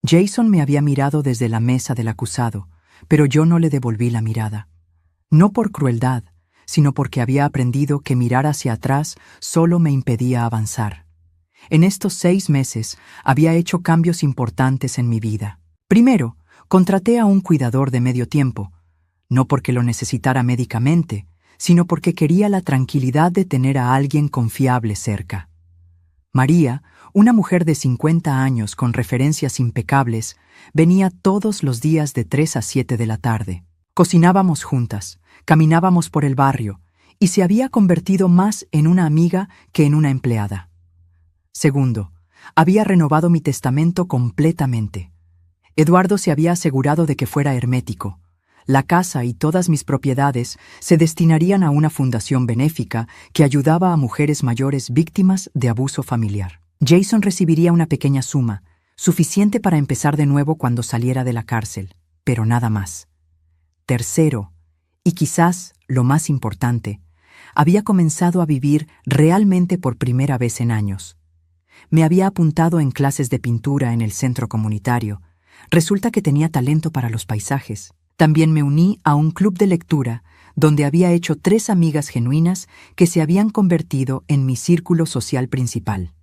Jason me había mirado desde la mesa del acusado, pero yo no le devolví la mirada. No por crueldad, sino porque había aprendido que mirar hacia atrás solo me impedía avanzar. En estos 6 meses había hecho cambios importantes en mi vida. Primero, contraté a un cuidador de medio tiempo, no porque lo necesitara médicamente, sino porque quería la tranquilidad de tener a alguien confiable cerca. María, una mujer de 50 años con referencias impecables, venía todos los días de 3 a 7 de la tarde. Cocinábamos juntas, caminábamos por el barrio, y se había convertido más en una amiga que en una empleada. Segundo, había renovado mi testamento completamente. Eduardo se había asegurado de que fuera hermético. La casa y todas mis propiedades se destinarían a una fundación benéfica que ayudaba a mujeres mayores víctimas de abuso familiar. Jason recibiría una pequeña suma, suficiente para empezar de nuevo cuando saliera de la cárcel, pero nada más. Tercero, y quizás lo más importante, había comenzado a vivir realmente por primera vez en años. Me había apuntado en clases de pintura en el centro comunitario. Resulta que tenía talento para los paisajes. También me uní a un club de lectura, donde había hecho 3 amigas genuinas que se habían convertido en mi círculo social principal.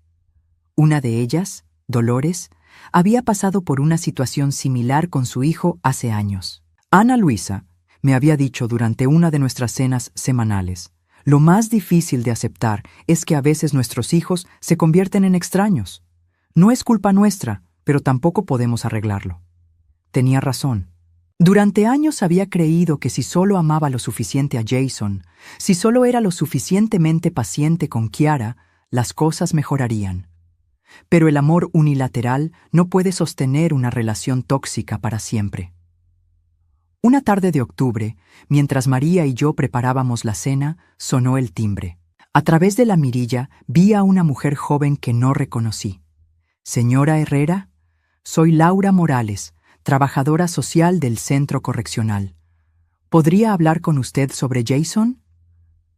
Una de ellas, Dolores, había pasado por una situación similar con su hijo hace años. Ana Luisa me había dicho durante una de nuestras cenas semanales: lo más difícil de aceptar es que a veces nuestros hijos se convierten en extraños. No es culpa nuestra, pero tampoco podemos arreglarlo. Tenía razón. Durante años había creído que si solo amaba lo suficiente a Jason, si solo era lo suficientemente paciente con Kiara, las cosas mejorarían. Pero el amor unilateral no puede sostener una relación tóxica para siempre. Una tarde de octubre, mientras María y yo preparábamos la cena, sonó el timbre. A través de la mirilla vi a una mujer joven que no reconocí. «Señora Herrera, soy Laura Morales, trabajadora social del centro correccional. ¿Podría hablar con usted sobre Jason?»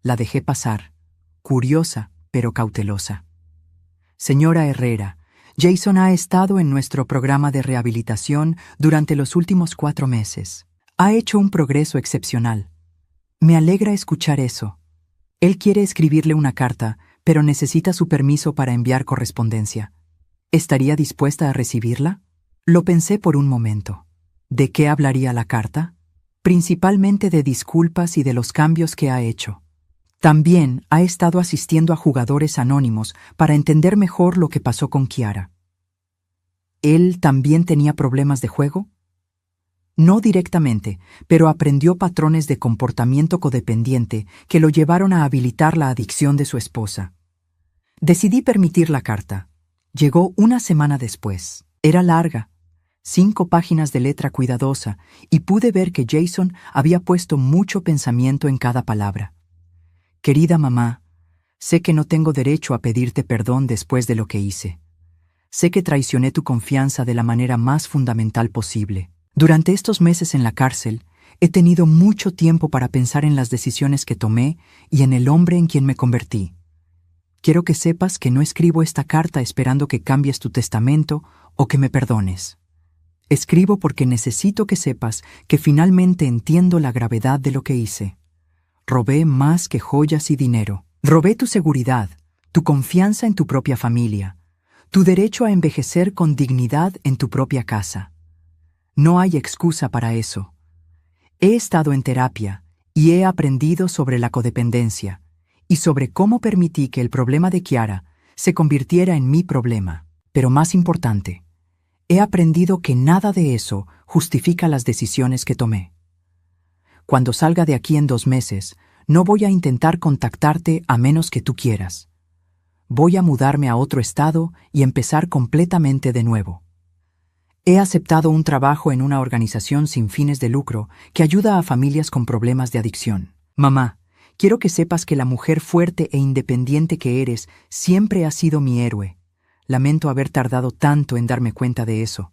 La dejé pasar, curiosa pero cautelosa. «Señora Herrera, Jason ha estado en nuestro programa de rehabilitación durante los últimos 4 meses. Ha hecho un progreso excepcional. Me alegra escuchar eso. Él quiere escribirle una carta, pero necesita su permiso para enviar correspondencia. ¿Estaría dispuesta a recibirla?» Lo pensé por un momento. ¿De qué hablaría la carta? Principalmente de disculpas y de los cambios que ha hecho. También ha estado asistiendo a jugadores anónimos para entender mejor lo que pasó con Kiara. ¿Él también tenía problemas de juego? No directamente, pero aprendió patrones de comportamiento codependiente que lo llevaron a habilitar la adicción de su esposa. Decidí permitir la carta. Llegó una semana después. Era larga, 5 páginas de letra cuidadosa, y pude ver que Jason había puesto mucho pensamiento en cada palabra. «Querida mamá, sé que no tengo derecho a pedirte perdón después de lo que hice. Sé que traicioné tu confianza de la manera más fundamental posible. Durante estos meses en la cárcel, he tenido mucho tiempo para pensar en las decisiones que tomé y en el hombre en quien me convertí. Quiero que sepas que no escribo esta carta esperando que cambies tu testamento o que me perdones. Escribo porque necesito que sepas que finalmente entiendo la gravedad de lo que hice. Robé más que joyas y dinero. Robé tu seguridad, tu confianza en tu propia familia, tu derecho a envejecer con dignidad en tu propia casa. No hay excusa para eso. He estado en terapia y he aprendido sobre la codependencia y sobre cómo permití que el problema de Kiara se convirtiera en mi problema. Pero más importante, he aprendido que nada de eso justifica las decisiones que tomé. Cuando salga de aquí en 2 meses, no voy a intentar contactarte a menos que tú quieras. Voy a mudarme a otro estado y empezar completamente de nuevo. He aceptado un trabajo en una organización sin fines de lucro que ayuda a familias con problemas de adicción. Mamá, quiero que sepas que la mujer fuerte e independiente que eres siempre ha sido mi héroe. Lamento haber tardado tanto en darme cuenta de eso.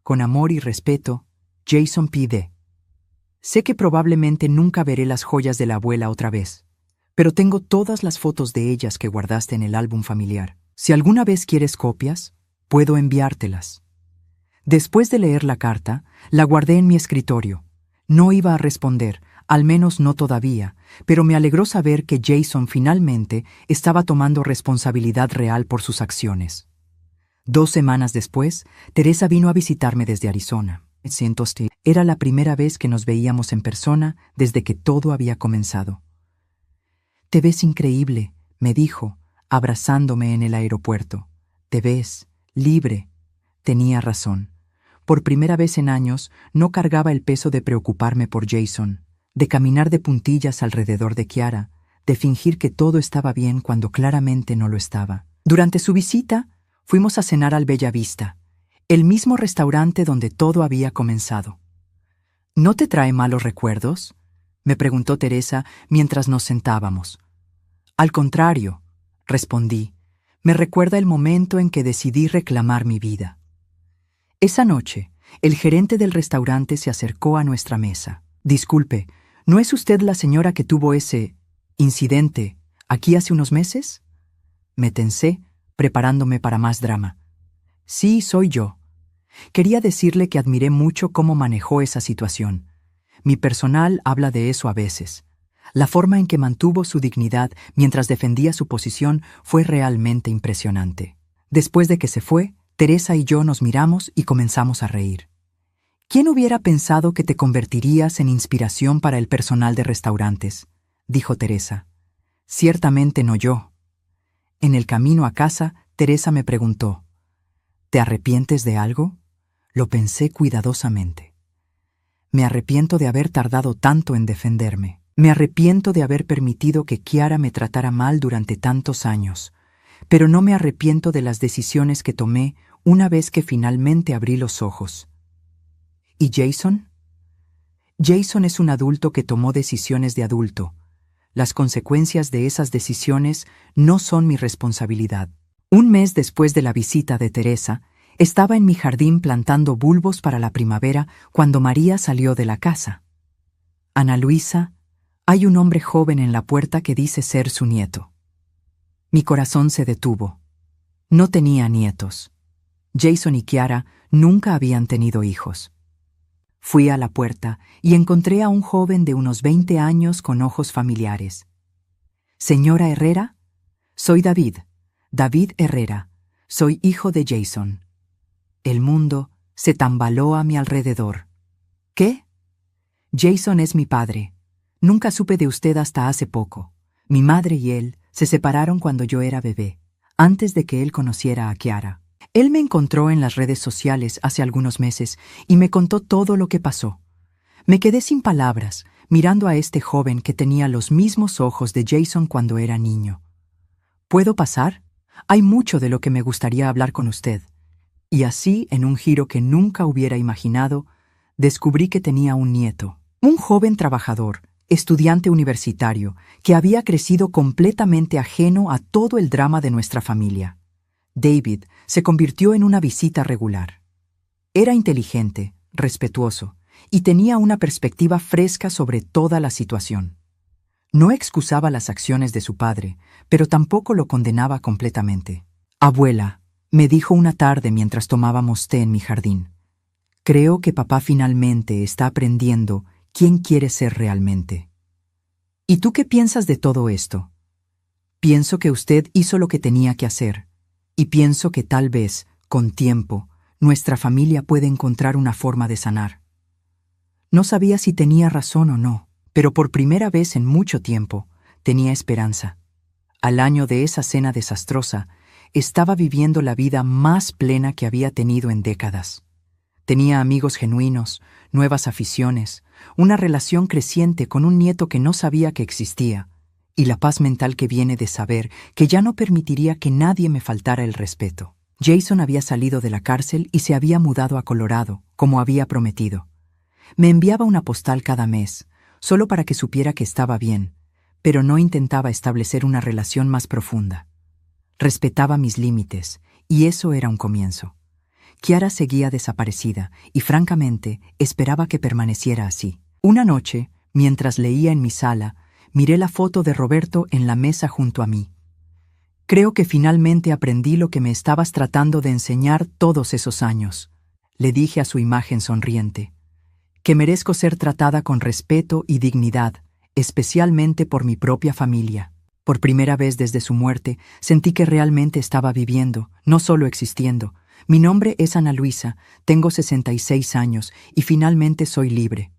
Con amor y respeto, Jason P.D. Sé que probablemente nunca veré las joyas de la abuela otra vez, pero tengo todas las fotos de ellas que guardaste en el álbum familiar. Si alguna vez quieres copias, puedo enviártelas. Después de leer la carta, la guardé en mi escritorio. No iba a responder, al menos no todavía, pero me alegró saber que Jason finalmente estaba tomando responsabilidad real por sus acciones. 2 semanas después, Teresa vino a visitarme desde Arizona. Era la primera vez que nos veíamos en persona desde que todo había comenzado. «Te ves increíble», me dijo, abrazándome en el aeropuerto. «Te ves libre». Tenía razón. Por primera vez en años, no cargaba el peso de preocuparme por Jason, de caminar de puntillas alrededor de Kiara, de fingir que todo estaba bien cuando claramente no lo estaba. Durante su visita, fuimos a cenar al Bella Vista, el mismo restaurante donde todo había comenzado. «¿No te trae malos recuerdos?», me preguntó Teresa mientras nos sentábamos. «Al contrario», respondí, «me recuerda el momento en que decidí reclamar mi vida». Esa noche, el gerente del restaurante se acercó a nuestra mesa. «Disculpe, ¿no es usted la señora que tuvo ese incidente aquí hace unos meses?» Me tensé, preparándome para más drama. «Sí, soy yo. Quería decirle que admiré mucho cómo manejó esa situación. Mi personal habla de eso a veces. La forma en que mantuvo su dignidad mientras defendía su posición fue realmente impresionante. Después de que se fue, Teresa y yo nos miramos y comenzamos a reír. ¿Quién hubiera pensado que te convertirías en inspiración para el personal de restaurantes?, dijo Teresa. Ciertamente no yo. En el camino a casa, Teresa me preguntó, ¿te arrepientes de algo? Lo pensé cuidadosamente. Me arrepiento de haber tardado tanto en defenderme. Me arrepiento de haber permitido que Kiara me tratara mal durante tantos años, pero no me arrepiento de las decisiones que tomé una vez que finalmente abrí los ojos. ¿Y Jason? Jason es un adulto que tomó decisiones de adulto. Las consecuencias de esas decisiones no son mi responsabilidad. Un mes después de la visita de Teresa, estaba en mi jardín plantando bulbos para la primavera cuando María salió de la casa. Ana Luisa, hay un hombre joven en la puerta que dice ser su nieto. Mi corazón se detuvo. No tenía nietos. Jason y Kiara nunca habían tenido hijos. Fui a la puerta y encontré a un joven de unos 20 años con ojos familiares. «Señora Herrera, soy David Herrera, soy hijo de Jason». El mundo se tambaló a mi alrededor. ¿Qué? Jason es mi padre. Nunca supe de usted hasta hace poco. Mi madre y él se separaron cuando yo era bebé, antes de que él conociera a Kiara. Él me encontró en las redes sociales hace algunos meses y me contó todo lo que pasó. Me quedé sin palabras, mirando a este joven que tenía los mismos ojos de Jason cuando era niño. ¿Puedo pasar? Hay mucho de lo que me gustaría hablar con usted. Y así, en un giro que nunca hubiera imaginado, descubrí que tenía un nieto, un joven trabajador, estudiante universitario, que había crecido completamente ajeno a todo el drama de nuestra familia. David se convirtió en una visita regular. Era inteligente, respetuoso, y tenía una perspectiva fresca sobre toda la situación. No excusaba las acciones de su padre, pero tampoco lo condenaba completamente. «Abuela», me dijo una tarde mientras tomábamos té en mi jardín, «creo que papá finalmente está aprendiendo quién quiere ser realmente». «¿Y tú qué piensas de todo esto?» «Pienso que usted hizo lo que tenía que hacer, y pienso que tal vez, con tiempo, nuestra familia puede encontrar una forma de sanar». No sabía si tenía razón o no, pero por primera vez en mucho tiempo tenía esperanza. Al año de esa cena desastrosa, estaba viviendo la vida más plena que había tenido en décadas. Tenía amigos genuinos, nuevas aficiones, una relación creciente con un nieto que no sabía que existía, y la paz mental que viene de saber que ya no permitiría que nadie me faltara el respeto. Jason había salido de la cárcel y se había mudado a Colorado, como había prometido. Me enviaba una postal cada mes, solo para que supiera que estaba bien, pero no intentaba establecer una relación más profunda. Respetaba mis límites, y eso era un comienzo. Kiara seguía desaparecida, y francamente esperaba que permaneciera así. Una noche, mientras leía en mi sala, miré la foto de Roberto en la mesa junto a mí. «Creo que finalmente aprendí lo que me estabas tratando de enseñar todos esos años», le dije a su imagen sonriente. «Que merezco ser tratada con respeto y dignidad, especialmente por mi propia familia». Por primera vez desde su muerte, sentí que realmente estaba viviendo, no solo existiendo. Mi nombre es Ana Luisa, tengo 66 años y finalmente soy libre.